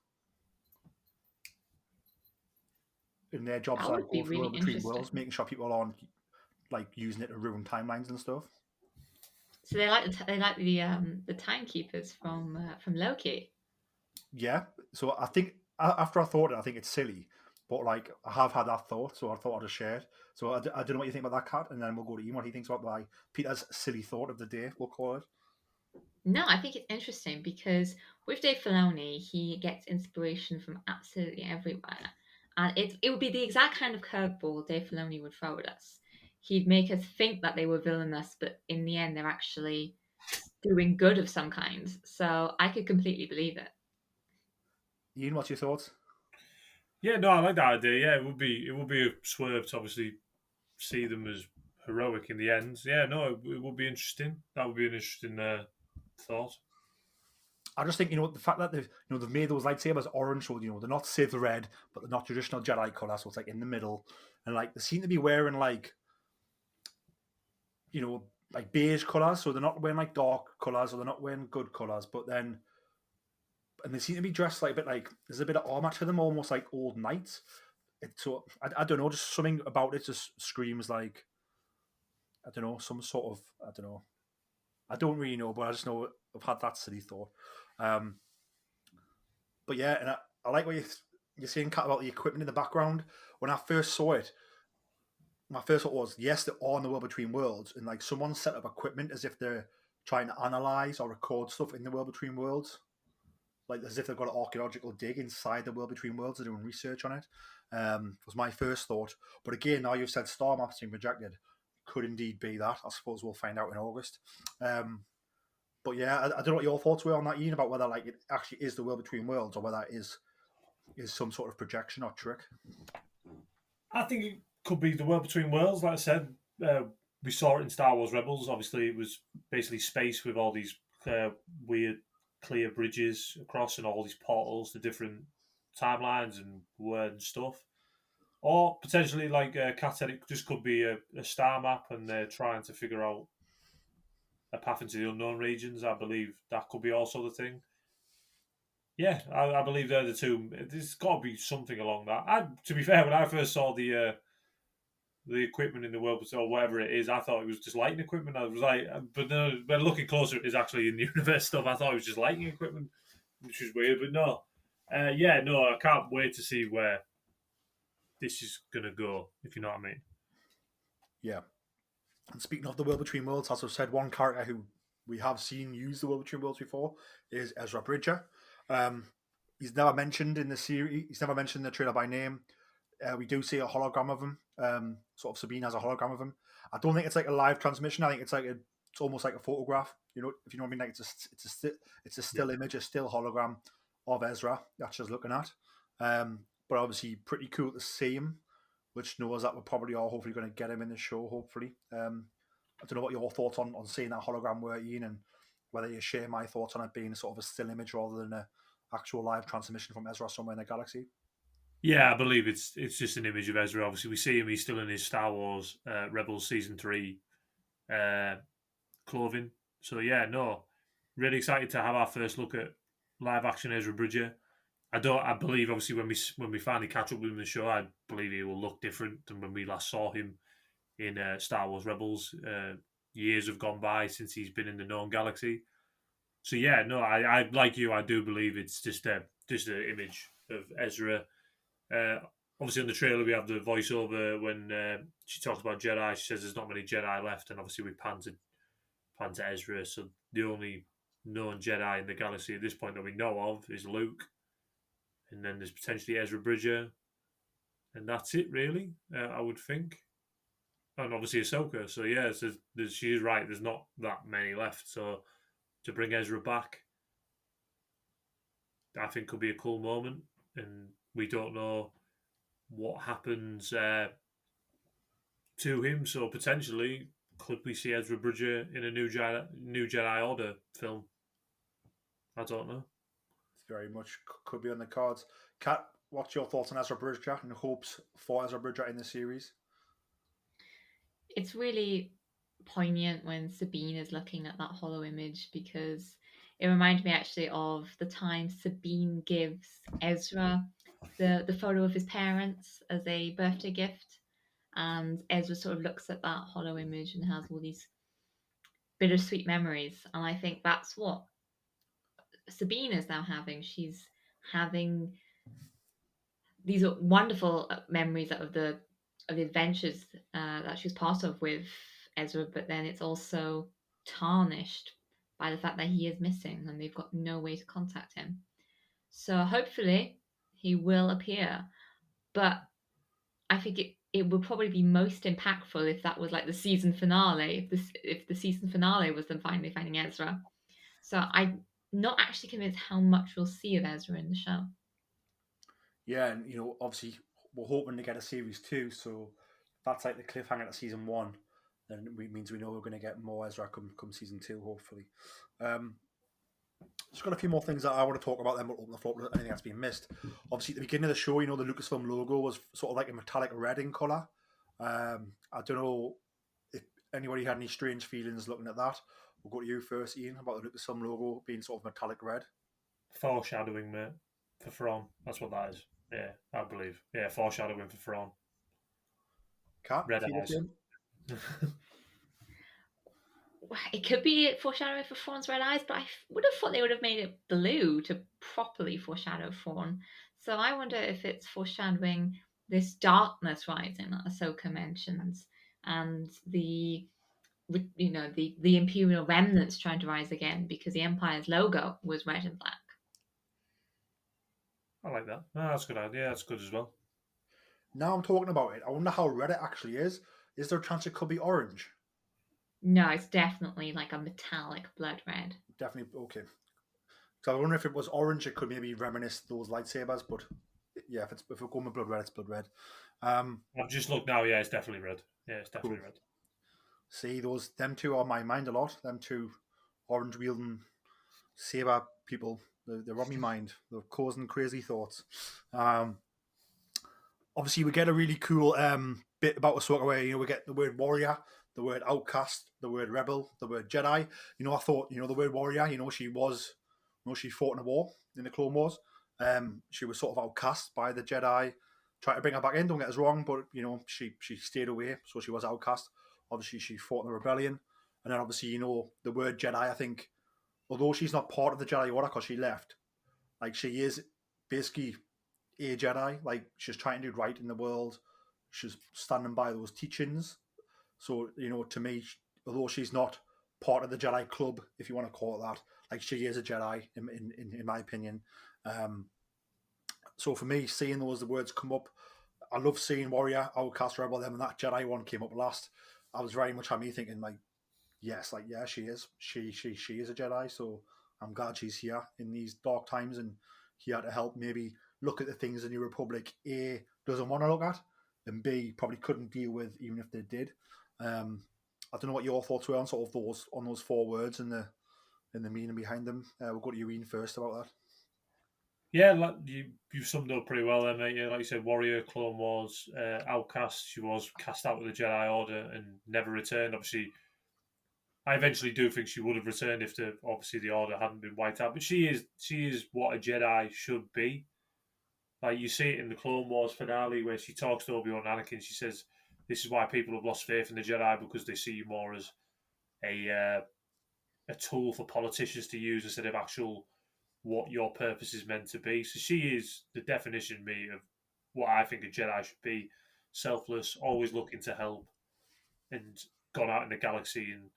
In their jobs, That like would be go through really World Between interesting. Worlds, making sure people aren't like using it to ruin timelines and stuff. So they like the timekeepers from Loki. Yeah. So I think after I thought it, I think it's silly, but like I have had that thought, so I thought I'd just share it. So I don't know what you think about that, Kat, and then we'll go to Ian what he thinks about Peter's silly thought of the day. We'll call it. No, I think it's interesting because with Dave Filoni, he gets inspiration from absolutely everywhere. And it would be the exact kind of curveball Dave Filoni would throw at us. He'd make us think that they were villainous, but in the end, they're actually doing good of some kind. So I could completely believe it. Ian, what's your thoughts? Yeah, no, I like that idea. Yeah, it would be a swerve to obviously see them as heroic in the end. Yeah, no, it would be interesting. That would be an interesting thought. I just think the fact that they've made those lightsabers orange, so they're not Sith red, but they're not traditional Jedi color, so it's like in the middle, and like they seem to be wearing like like beige colors, so they're not wearing like dark colors or they're not wearing good colors, but then and they seem to be dressed like a bit like there's a bit of armor to them, almost like old knights. So I don't know, just something about it just screams like I don't know, some sort of I don't know. I don't really know, but I just know I've had that silly thought. But yeah, and I like what you're saying, Kat, about the equipment in the background. When I first saw it, my first thought was, yes, they're on the World Between Worlds, and like someone set up equipment as if they're trying to analyze or record stuff in the World Between Worlds, like as if they've got an archaeological dig inside the World Between Worlds. They're doing research on it. Was my first thought. But again, now you've said star maps being projected, could indeed be that. I suppose we'll find out in August. But yeah, I don't know what your thoughts were on that, Ian, about whether like it actually is the World Between Worlds or whether it is some sort of projection or trick. I think it could be the World Between Worlds. Like I said, we saw it in Star Wars Rebels. Obviously, it was basically space with all these weird, clear bridges across and all these portals to different timelines and weird stuff. Or potentially, like Kat said, it just could be a star map and they're trying to figure out a path into the unknown regions. I believe that could be also the thing. Yeah, I believe they're the two. There's got to be something along that. To be fair, when I first saw the equipment in the world or whatever it is, I thought it was just lighting equipment. I was like, but no, when looking closer, it is actually in the universe stuff. I thought it was just lighting equipment, which is weird. But no, no, I can't wait to see where this is gonna go. If you know what I mean. Yeah. And speaking of the World Between Worlds, as I've said, one character who we have seen use the World Between Worlds before is Ezra Bridger. He's never mentioned in the series. He's never mentioned in the trailer by name. We do see a hologram of him. Sort of Sabine has a hologram of him. I don't think it's like a live transmission. I think it's it's almost like a photograph. You know, if you know what I mean. Like it's a still image, a still hologram of Ezra that she's looking at. But obviously, pretty cool to see him, which knows that we're probably all hopefully going to get him in the show. Hopefully, I don't know what your thoughts on seeing that hologram were, Ian, and whether you share my thoughts on it being sort of a still image rather than a actual live transmission from Ezra somewhere in the galaxy. Yeah, I believe it's just an image of Ezra. Obviously, we see him; he's still in his Star Wars Rebels Season 3 clothing. So yeah, no, really excited to have our first look at live action Ezra Bridger. I believe obviously when we finally catch up with him in the show, I believe he will look different than when we last saw him in Star Wars Rebels. Years have gone by since he's been in the known galaxy. So yeah, no, I like you. I do believe it's just an image of Ezra. Obviously, on the trailer we have the voiceover when she talks about Jedi. She says there's not many Jedi left, and obviously we pan to Ezra. So the only known Jedi in the galaxy at this point that we know of is Luke, and then there's potentially Ezra Bridger, and that's it really. I would think, and obviously Ahsoka. So yeah, she is right. There's not that many left. So to bring Ezra back, I think could be a cool moment, and we don't know what happens to him. So potentially, could we see Ezra Bridger in a new Jedi Order film? I don't know. It's very much could be on the cards. Kat, what's your thoughts on Ezra Bridger and hopes for Ezra Bridger in the series? It's really poignant when Sabine is looking at that hollow image because it reminded me actually of the time Sabine gives Ezra the photo of his parents as a birthday gift, and Ezra sort of looks at that hollow image and has all these bittersweet memories, and I think that's what Sabine is now having. She's having these wonderful memories of the adventures that she was part of with Ezra, but then it's also tarnished by the fact that he is missing and they've got no way to contact him. So hopefully he will appear, but I think it would probably be most impactful if that was like the season finale. If the season finale was them finally finding Ezra. So I'm not actually convinced how much we'll see of Ezra in the show. Yeah, and obviously we're hoping to get a series 2, so that's like the cliffhanger to season 1. Then it means we know we're going to get more Ezra come season 2, hopefully. Just got a few more things that I want to talk about, then we'll open the floor to anything that's been missed. Obviously, at the beginning of the show, the Lucasfilm logo was sort of like a metallic red in colour. I don't know if anybody had any strange feelings looking at that. We'll go to you first, Ian, about the Lucasfilm logo being sort of metallic red. Foreshadowing, mate, for Thrawn. That's what that is. Yeah, I believe. Yeah, foreshadowing for Thrawn. Kat, red eyes. It could be foreshadowing for Thrawn's red eyes, but I would have thought they would have made it blue to properly foreshadow Thrawn. So I wonder if it's foreshadowing this darkness rising that Ahsoka mentions, and the Imperial remnants trying to rise again because the Empire's logo was red and black. I like that. No, that's a good idea. That's good as well. Now I'm talking about it. I wonder how red it actually is. Is there a chance it could be orange? No, it's definitely like a metallic blood red. Definitely, okay. So I wonder if it was orange, it could maybe reminisce those lightsabers, but yeah, if we're going with blood red, it's blood red. I've just looked now, yeah, it's definitely red. Yeah, it's definitely red. See, them two are on my mind a lot. Them two orange wielding saber people. They're on my mind. They're causing crazy thoughts. Obviously, we get a really cool bit about Ahsoka where we get the word warrior, the word outcast, the word rebel, the word Jedi. I thought the word warrior. She fought in a war in the Clone Wars. She was sort of outcast by the Jedi. Tried to bring her back in. Don't get us wrong, but she stayed away, so she was outcast. Obviously, she fought in the rebellion, and then obviously the word Jedi. I think although she's not part of the Jedi Order because she left, like she is basically a Jedi. Like she's trying to do right in the world. She's standing by those teachings. So to me, although she's not part of the Jedi Club, if you want to call it that, like she is a Jedi in my opinion. So for me, seeing the words come up, I love seeing warrior, outcast, rebel, them, and that Jedi one came up last. I was very much had me thinking like, yes, like yeah, she is. She is a Jedi. So I'm glad she's here in these dark times and here to help maybe look at the things the New Republic A doesn't want to look at, and B probably couldn't deal with even if they did. I don't know what your thoughts were on sort of those 4 words and the meaning behind them. We'll go to you, Iain, first about that. Yeah, like you summed up pretty well there, mate. Yeah, like you said, warrior, Clone Wars, outcast. She was cast out of the Jedi Order and never returned. Obviously, I eventually do think she would have returned if the Order hadn't been wiped out. But she is what a Jedi should be. Like you see it in the Clone Wars finale where she talks to Obi-Wan and Anakin. She says, "This is why people have lost faith in the Jedi because they see you more as a tool for politicians to use instead of actual what your purpose is meant to be." So she is the definition, me, of what I think a Jedi should be: selfless, always looking to help, and gone out in the galaxy and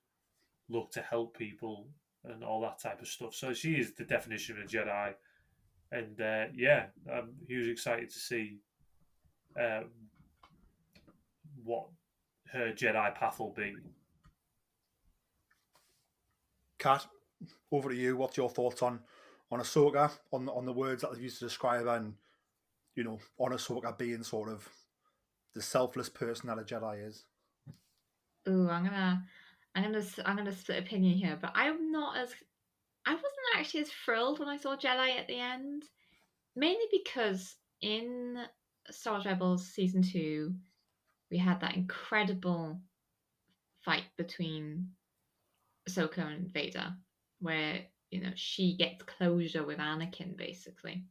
look to help people and all that type of stuff. So she is the definition of a Jedi. And I'm hugely excited to see what her Jedi path will be. Kat, over to you. What's your thoughts on Ahsoka, on the words that they've used to describe her, and on Ahsoka being sort of the selfless person that a Jedi is? Ooh, I'm gonna split opinion here, but I wasn't actually as thrilled when I saw Jedi at the end, mainly because in Star Wars Rebels season 2, we had that incredible fight between Ahsoka and Vader, where she gets closure with Anakin basically.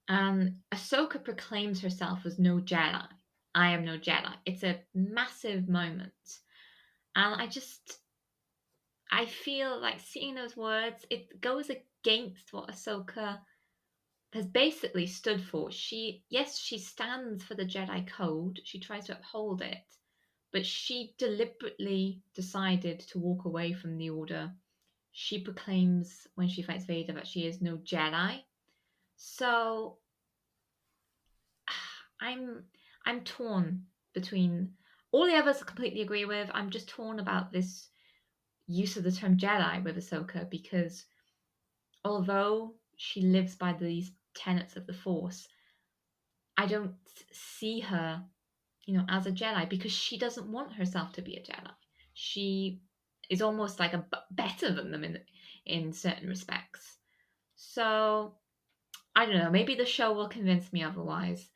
Ahsoka proclaims herself as no Jedi. I am no Jedi. It's a massive moment, and I feel like seeing those words, it goes against what Ahsoka has basically stood for. She stands for the Jedi Code. She tries to uphold it, but she deliberately decided to walk away from the Order. She proclaims when she fights Vader that she is no Jedi. So I'm torn between all the others I completely agree with. I'm just torn about this use of the term Jedi with Ahsoka because although she lives by these tenets of the Force, I don't see her, as a Jedi because she doesn't want herself to be a Jedi. She is almost like better than them in certain respects. So I don't know. Maybe the show will convince me otherwise.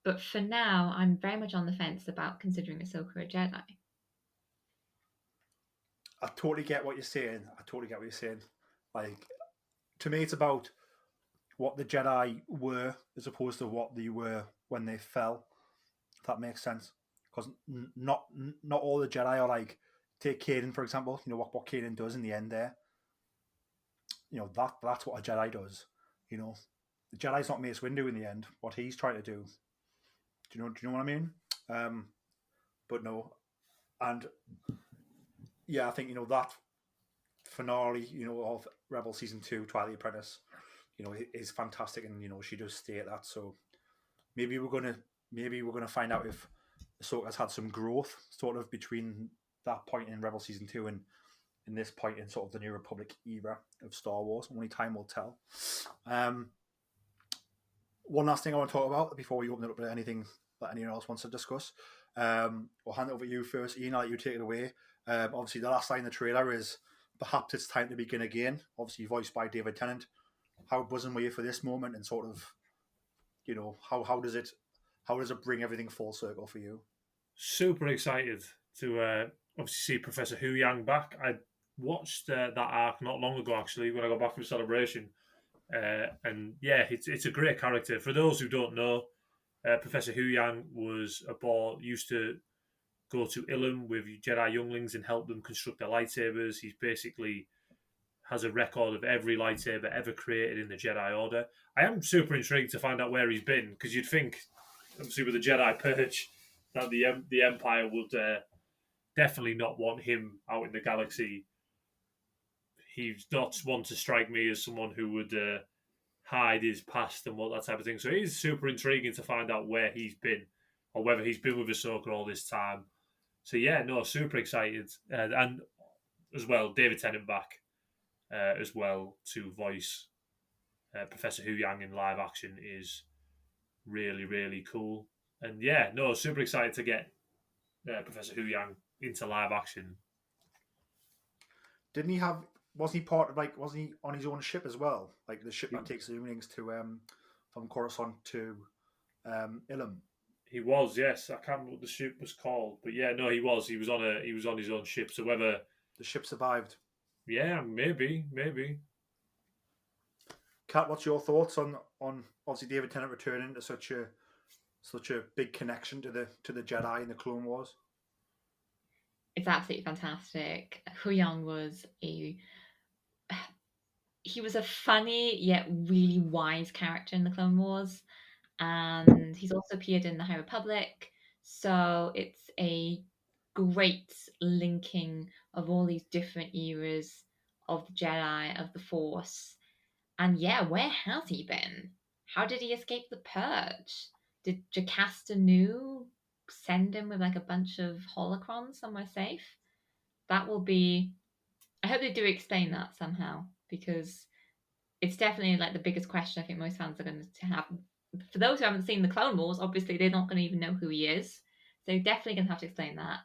But for now, I'm very much on the fence about considering Ahsoka a Jedi. I totally get what you're saying. Like, to me, it's about what the Jedi were as opposed to what they were when they fell. If that makes sense, because not all the Jedi are like. Take Kanan for example. What Kanan does in the end there. That's what a Jedi does. The Jedi's not Mace Windu in the end. What he's trying to do. Do you know what I mean? But no, and yeah, I think that finale, of Rebel season 2, Twilight Apprentice, is fantastic, and she does state that. So maybe we're gonna find out if Ahsoka's had some growth sort of between that point in Rebel season 2 and in this point in sort of the New Republic era of Star Wars. Only time will tell. One last thing I want to talk about before we open it up to anything that anyone else wants to discuss. I'll hand it over to you first, Ian. I'll let you take it away. Obviously, the last line in the trailer is "Perhaps it's time to begin again." Obviously, voiced by David Tennant. How buzzing were you for this moment, and sort of, how does it bring everything full circle for you? Super excited to obviously see Professor Hu Yang back. I watched that arc not long ago, actually, when I got back from Celebration. And yeah, it's a great character. For those who don't know, Professor Hu Yang used to go to Ilum with Jedi younglings and help them construct their lightsabers. He's basically has a record of every lightsaber ever created in the Jedi Order. I am super intrigued to find out where he's been, because you'd think, obviously, with the Jedi Purge, that the Empire would definitely not want him out in the galaxy. He's not one to strike me as someone who would hide his past and what that type of thing. So it is super intriguing to find out where he's been, or whether he's been with Ahsoka all this time. So yeah, no, super excited, and as well, David Tennant back as well to voice Professor Hu Yang in live action is really, really cool. And yeah, no, super excited to get Professor Hu Yang into live action. Didn't he have? Wasn't he part of Wasn't he on his own ship as well? Like the ship that takes the younglings to from Coruscant to Ilum. He was, yes. I can't remember what the ship was called, but yeah, no, he was. He was on his own ship. So whether the ship survived, yeah, maybe. Kat, what's your thoughts on obviously David Tennant returning to such a big connection to the Jedi in the Clone Wars? It's absolutely fantastic. Hu Yang was he was a funny yet really wise character in the Clone Wars, and he's also appeared in the High Republic. So it's a great linking of all these different eras of the Jedi, of the Force. And yeah, where has he been? How did he escape the Purge? Did Jocasta Nu send him with like a bunch of holocrons somewhere safe? That will be. I hope they do explain that somehow, because it's definitely like the biggest question I think most fans are going to have. For those who haven't seen the Clone Wars, obviously they're not going to even know who he is. So you're definitely going to have to explain that.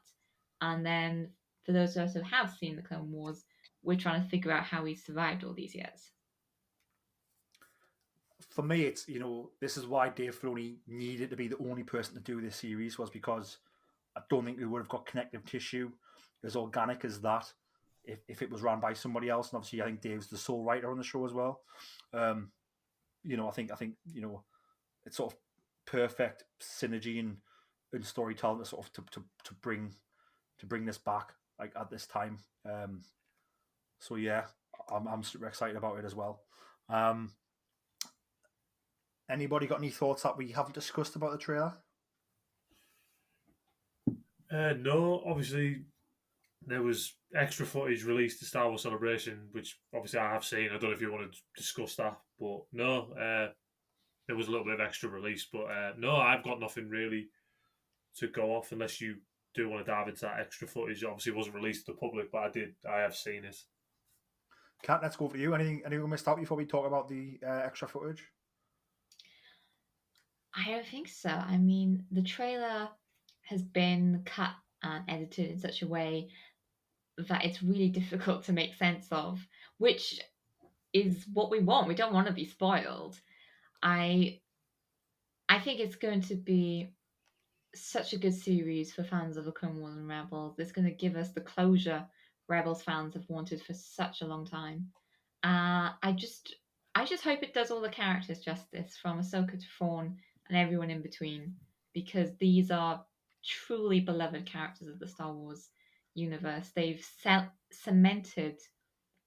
And then for those of us who have seen the Clone Wars, we're trying to figure out how he survived all these years. For me, it's this is why Dave Filoni needed to be the only person to do this series, was because I don't think we would have got connective tissue as organic as that if it was run by somebody else. And obviously, I think Dave's the sole writer on the show as well. I think it's sort of perfect synergy and storytelling to sort of to bring this back like at this time. So yeah, I'm super excited about it as well. Anybody got any thoughts that we haven't discussed about the trailer? No, obviously there was extra footage released to Star Wars Celebration, which obviously I have seen. I don't know if you want to discuss that, but no, there was a little bit of extra release. But no, I've got nothing really to go off unless you do want to dive into that extra footage. Obviously, it wasn't released to the public, but I have seen it. Kat, let's go for you. Anything we missed out before we talk about the extra footage? I don't think so. I mean, the trailer has been cut and edited in such a way that it's really difficult to make sense of, which is what we want. We don't want to be spoiled. I think it's going to be such a good series for fans of the Clone Wars and Rebels. It's going to give us the closure Rebels fans have wanted for such a long time. I just hope it does all the characters justice, from Ahsoka to Thrawn and everyone in between, because these are truly beloved characters of the Star Wars universe. They've cemented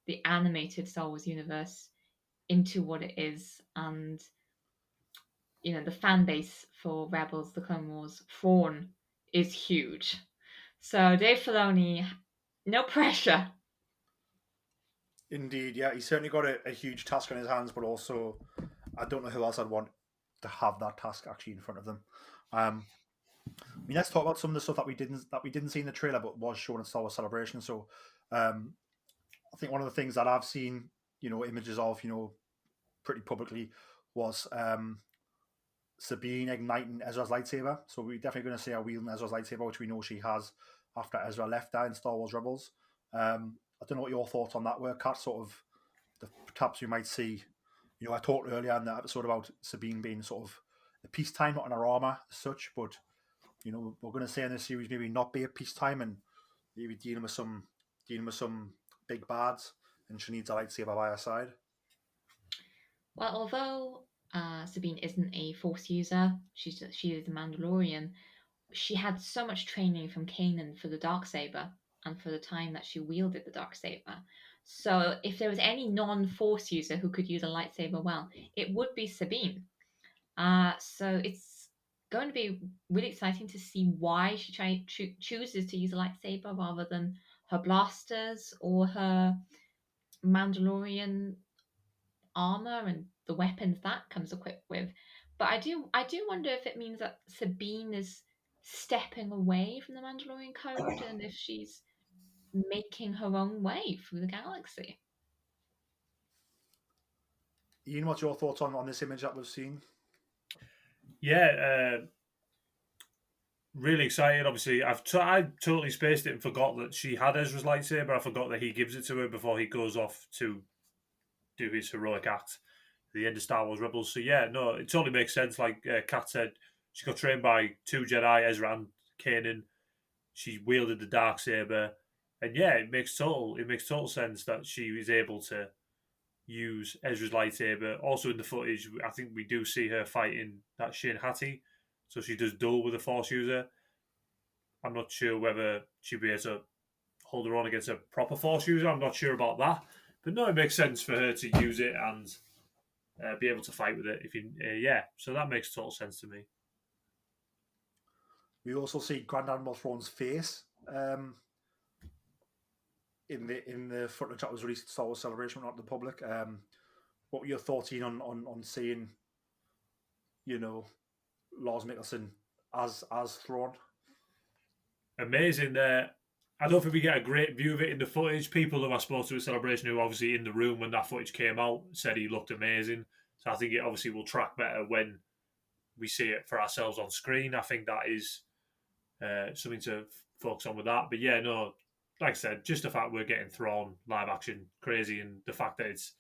the animated Star Wars universe into what it is, and the fan base for Rebels, the Clone Wars, Thrawn is huge. So Dave Filoni, no pressure. Indeed, yeah, he's certainly got a huge task on his hands, but also I don't know who else I'd want to have that task actually in front of them. I mean, let's talk about some of the stuff that we didn't see in the trailer, but was shown in Star Wars Celebration. So, I think one of the things that I've seen, images of, pretty publicly, was Sabine igniting Ezra's lightsaber. So we're definitely going to see her wielding Ezra's lightsaber, which we know she has after Ezra left her in Star Wars Rebels. I don't know what your thoughts on that were, Kat. Sort of perhaps we might see. I talked earlier in the episode about Sabine being sort of a peacetime, not in her armor as such, but we're going to see in this series maybe not be a peacetime and maybe dealing with some big bads, and she needs a lightsaber by her side. Well, although Sabine isn't a Force user, she is a Mandalorian. She had so much training from Kanan for the darksaber and for the time that she wielded the darksaber. So if there was any non-Force user who could use a lightsaber well, it would be Sabine. So it's going to be really exciting to see why she chooses to use a lightsaber rather than her blasters or her Mandalorian armor and the weapons that comes equipped with. But I do wonder if it means that Sabine is stepping away from the Mandalorian code and if she's making her own way through the galaxy. Ian, what's your thoughts on this image that we've seen? Yeah, really excited. Obviously, I totally spaced it and forgot that she had Ezra's lightsaber. I forgot that he gives it to her before he goes off to do his heroic act at the end of Star Wars Rebels. So yeah, no, it totally makes sense. Like Kat said, she got trained by 2 Jedi, Ezra and Kanan. She wielded the darksaber, and yeah, it makes total sense that she was able to use Ezra's lightsaber. Also in the footage, I think we do see her fighting that Shin Hati, so she does duel with a Force user. I'm not sure whether she'll be able to hold her own against a proper Force user. I'm not sure about that, but no, it makes sense for her to use it and be able to fight with it. So that makes total sense to me. We also see Grand Admiral Thrawn's face in the footage that was released at Star Wars Celebration, not to the public. What were your thoughts, Ian, on seeing, Lars Mikkelsen as Thrawn? Amazing. I don't think we get a great view of it in the footage. People who I spoke to at Celebration, who were obviously in the room when that footage came out, said he looked amazing. So I think it obviously will track better when we see it for ourselves on screen. I think that is something to focus on with that. But yeah, no, like I said, just the fact we're getting Thrawn live action, crazy, and the fact that it's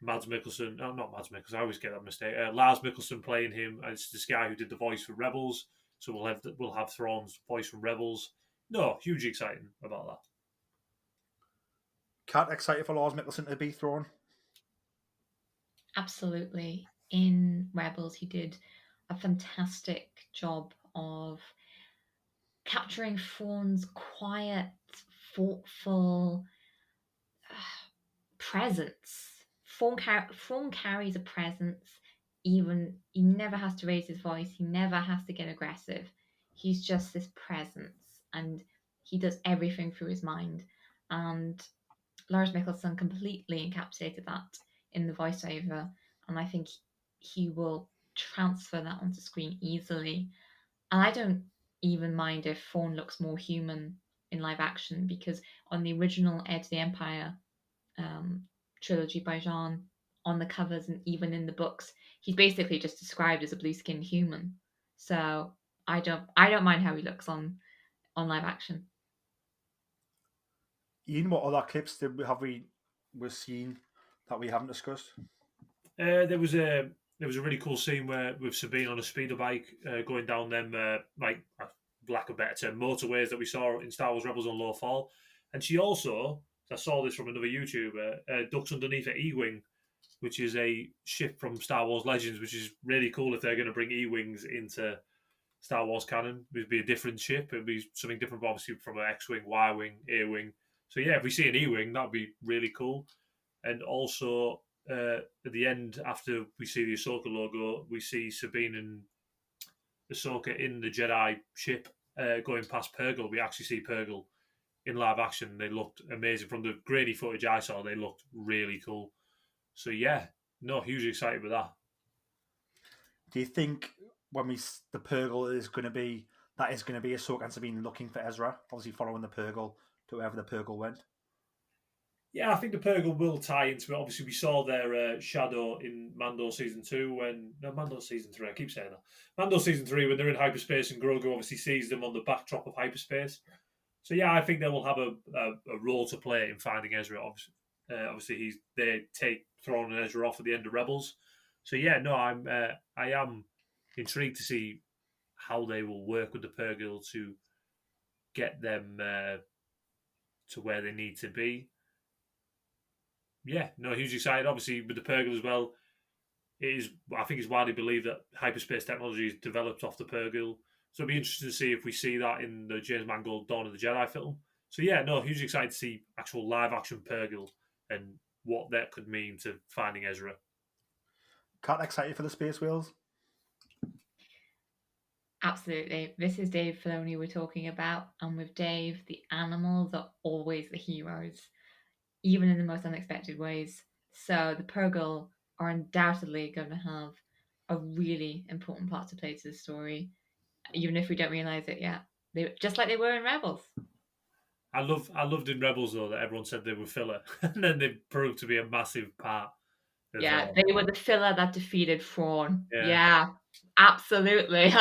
not Mads Mikkelsen, I always get that mistake. Lars Mikkelsen playing him, and it's this guy who did the voice for Rebels. So we'll have Thrawn's voice from Rebels. No, hugely exciting about that. Kat, excited for Lars Mikkelsen to be Thrawn? Absolutely. In Rebels, he did a fantastic job of capturing Thrawn's quiet, thoughtful presence. Thrawn carries a presence. Even he never has to raise his voice. He never has to get aggressive. He's just this presence, and he does everything through his mind. And Lars Mikkelsen completely encapsulated that in the voiceover, and I think he will transfer that onto screen easily. And I don't even mind if Thrawn looks more human in live action, because on the original Heir to the Empire trilogy by Jean, on the covers and even in the books, he's basically just described as a blue-skinned human. So I don't mind how he looks on live action. Ian, what other clips we're seeing that we haven't discussed? There was a really cool scene with Sabine on a speeder bike going down them lack of a better term, motorways that we saw in Star Wars Rebels on Low Fall, and she also, I saw this from another YouTuber, ducks underneath an E-wing, which is a ship from Star Wars Legends, which is really cool if they're going to bring E-wings into Star Wars canon. It would be a different ship. It would be something different, obviously, from an X-wing, Y-wing, A-wing. So yeah, if we see an E-wing, that would be really cool. And also, at the end, after we see the Ahsoka logo, we see Sabine and Ahsoka in the Jedi ship going past Purgle. We actually see Purgle in live action. They looked amazing. From the grainy footage I saw, they looked really cool. So yeah, no, hugely excited with that. Do you think when the Purgle is going to be Ahsoka and Sabine looking for Ezra, obviously following the Purgle to wherever the Purgle went? Yeah, I think the Purgle will tie into it. Obviously, we saw their shadow in Mando season 2 Mando season 3. I keep saying that. Mando season 3 when they're in hyperspace and Grogu obviously sees them on the backdrop of hyperspace. So yeah, I think they will have a role to play in finding Ezra. Obviously, they take Thrawn and Ezra off at the end of Rebels. So yeah, no, I am intrigued to see how they will work with the Purgle to get them to where they need to be. Yeah, no, hugely excited. Obviously, with the Purgle as well, I think it's widely believed that hyperspace technology is developed off the Purgle. So it'll be interesting to see if we see that in the James Mangold Dawn of the Jedi film. So yeah, no, hugely excited to see actual live action Purgle and what that could mean to finding Ezra. Kat, excited for the Space Whales? Absolutely. This is Dave Filoni we're talking about, and with Dave, the animals are always the heroes, even in the most unexpected ways. So the Purgle are undoubtedly going to have a really important part to play to the story, even if we don't realise it yet. They just like they were in Rebels. I loved in Rebels though that everyone said they were filler, and then they proved to be a massive part. Yeah, they were the filler that defeated Thrawn. Yeah. Yeah, absolutely.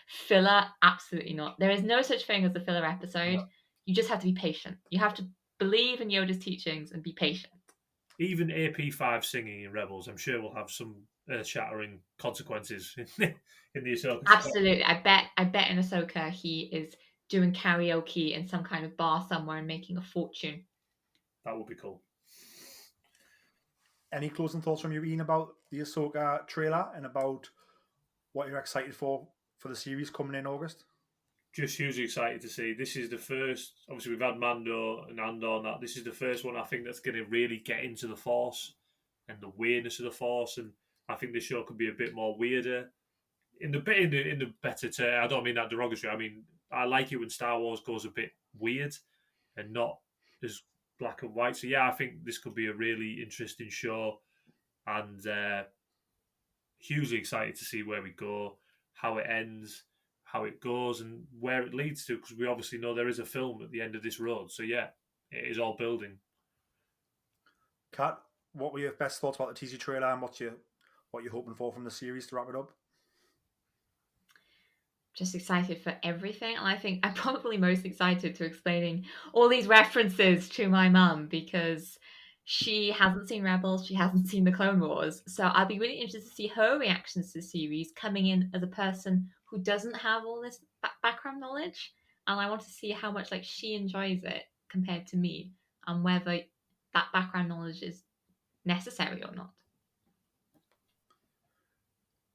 Filler, absolutely not. There is no such thing as a filler episode. No. You just have to be patient. You have to believe in Yoda's teachings and be patient. Even AP5 singing in Rebels, I'm sure will have some shattering consequences in the Ahsoka. Absolutely. I bet in Ahsoka he is doing karaoke in some kind of bar somewhere and making a fortune. That would be cool. Any closing thoughts from you, Ian, about the Ahsoka trailer and about what you're excited for the series coming in August? Just hugely excited to see. This is the first. Obviously, we've had Mando and Andor and that. This is the first one I think that's going to really get into the Force and the weirdness of the Force. And I think the show could be a bit more weirder in the better term. I don't mean that derogatory. I mean I like it when Star Wars goes a bit weird and not as black and white. So yeah, I think this could be a really interesting show, and hugely excited to see where we go, how it ends, how it goes, and where it leads to. Because we obviously know there is a film at the end of this road. So yeah, it is all building. Kat, what were your best thoughts about the teaser trailer and what you're hoping for from the series to wrap it up? Just excited for everything. And I think I'm probably most excited to explaining all these references to my mum because she hasn't seen Rebels, she hasn't seen the Clone Wars. So I'll be really interested to see her reactions to the series coming in as a person who doesn't have all this background knowledge. And I want to see how much like she enjoys it compared to me and whether that background knowledge is necessary or not.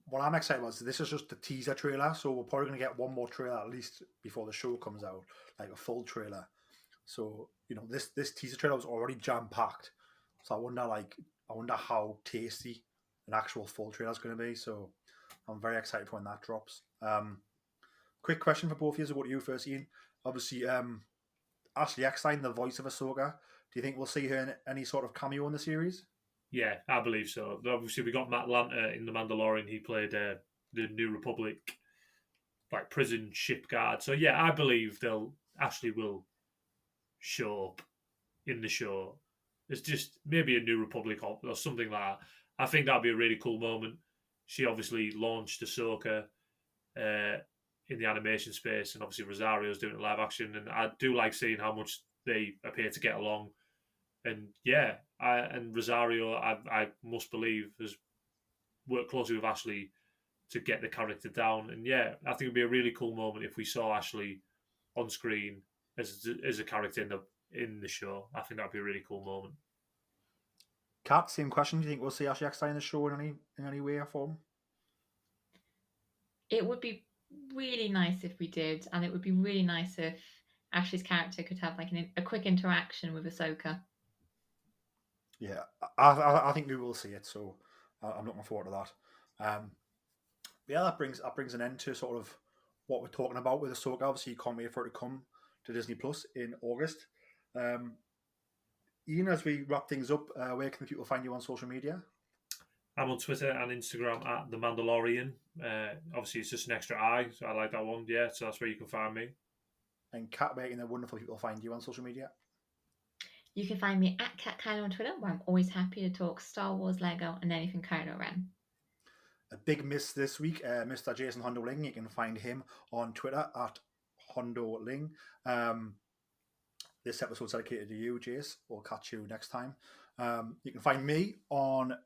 What I'm excited about is this is just the teaser trailer, so we're probably going to get one more trailer at least before the show comes out, like a full trailer. So this teaser trailer was already jam packed. So I wonder how tasty an actual full trailer is going to be. So I'm very excited for when that drops. Quick question for both of you. So go to you first, Ian. Obviously, Ashley Eckstein, the voice of Ahsoka. Do you think we'll see her in any sort of cameo in the series? Yeah, I believe so. Obviously, we got Matt Lanter in The Mandalorian. He played the New Republic, like prison ship guard. So yeah, I believe Ashley will show up in the show. It's just maybe a New Republic or something like that. I think that'd be a really cool moment. She obviously launched Ahsoka in the animation space, and obviously Rosario's doing it live action. And I do like seeing how much they appear to get along. And yeah, Rosario, I must believe, has worked closely with Ashley to get the character down. And yeah, I think it'd be a really cool moment if we saw Ashley on screen as a character in the show. I think that'd be a really cool moment. Kat, same question. Do you think we'll see Ashley Eckstein in the show in any way or form? It would be really nice if we did, and it would be really nice if Ashley's character could have like a quick interaction with Ahsoka. Yeah, I think we will see it, so I'm looking forward to that. Yeah, that brings an end to sort of what we're talking about with Ahsoka. Obviously, you can't wait for it to come to Disney Plus in August. Ian, as we wrap things up, where can people find you on social media? I'm on Twitter and Instagram at The Mandalorian. Obviously, it's just an extra I, so I like that one. Yeah, so that's where you can find me. And Kat, where can the wonderful people find you on social media? You can find me at Kat Kylo on Twitter, where I'm always happy to talk Star Wars, Lego, and anything Kylo Ren. A big miss this week, Mr. Jason Hondo Ling. You can find him on Twitter at Hondo Ling. This episode's dedicated to you, Jace. We'll catch you next time. You can find me on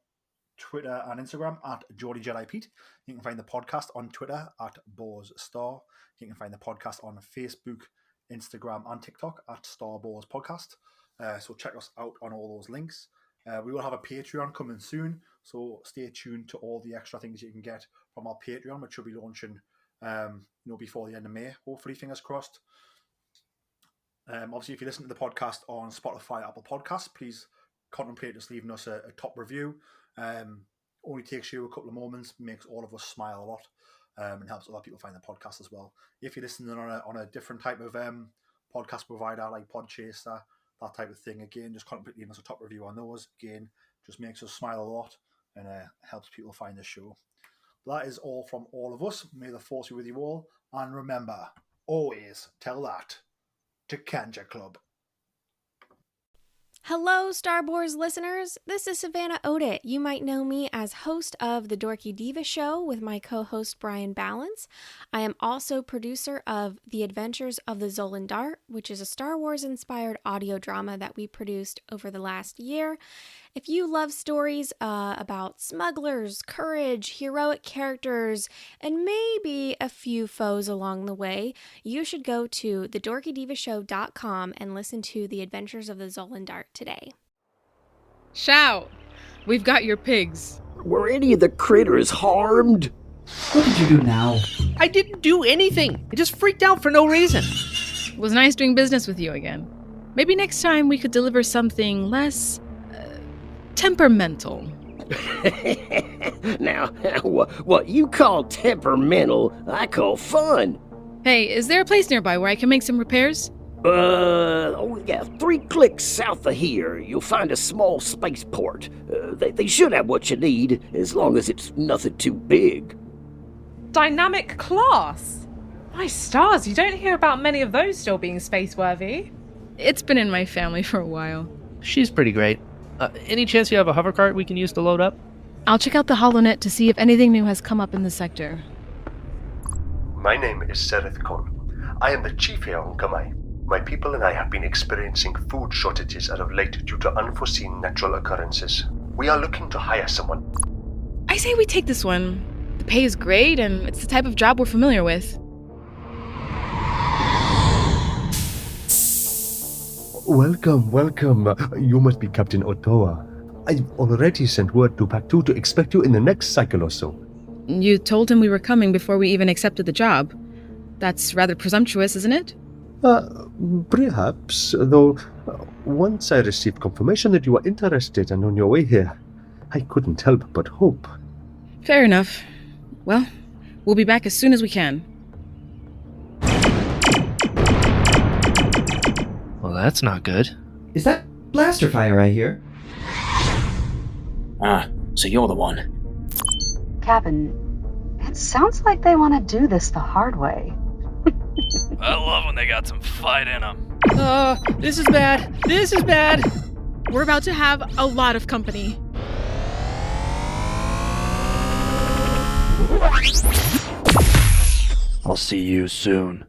Twitter and Instagram at Geordie Jedi Pete. You can find the podcast on Twitter at Boars Star. You can find the podcast on Facebook, Instagram, and TikTok at Star Wars Podcast. So check us out on all those links. We will have a Patreon coming soon, so stay tuned to all the extra things you can get from our Patreon, which will be launching before the end of May, hopefully, fingers crossed. Obviously, if you listen to the podcast on Spotify, Apple Podcasts, please contemplate just leaving us a top review. Only takes you a couple of moments, makes all of us smile a lot, and helps other people find the podcast as well. If you're listening on a different type of podcast provider like Podchaser, that type of thing, again, just contemplate leaving us a top review on those. Again, just makes us smile a lot and helps people find the show. That is all from all of us. May the force be with you all, and remember, always tell that to Kanja Club. Hello, Star Wars listeners. This is Savannah Odit. You might know me as host of The Dorky Diva Show with my co-host Brian Balance. I am also producer of The Adventures of the Zolan Dart, which is a Star Wars-inspired audio drama that we produced over the last year. If you love stories about smugglers, courage, heroic characters, and maybe a few foes along the way, you should go to thedorkydivashow.com and listen to The Adventures of the Zolan Dart today. Shout! We've got your pigs. Were any of the critters harmed? What did you do now? I didn't do anything. I just freaked out for no reason. It was nice doing business with you again. Maybe next time we could deliver something less temperamental. Now, what you call temperamental, I call fun. Hey, is there a place nearby where I can make some repairs? 3 clicks south of here, you'll find a small spaceport. They should have what you need, as long as it's nothing too big. Dynamic class? My stars, you don't hear about many of those still being space-worthy. It's been in my family for a while. She's pretty great. Any chance you have a hover cart we can use to load up? I'll check out the HoloNet to see if anything new has come up in the sector. My name is Sereth Khan. I am the chief here on Kamai. My people and I have been experiencing food shortages as of late due to unforeseen natural occurrences. We are looking to hire someone. I say we take this one. The pay is great, and it's the type of job we're familiar with. Welcome. You must be Captain Otoa. I've already sent word to Pack 2 to expect you in the next cycle or so. You told him we were coming before we even accepted the job. That's rather presumptuous, isn't it? Perhaps, though once I received confirmation that you were interested and on your way here, I couldn't help but hope. Fair enough. Well, we'll be back as soon as we can. Well, that's not good. Is that blaster fire I hear? So you're the one. Captain, it sounds like they want to do this the hard way. I love when they got some fight in them. This is bad. This is bad. We're about to have a lot of company. I'll see you soon.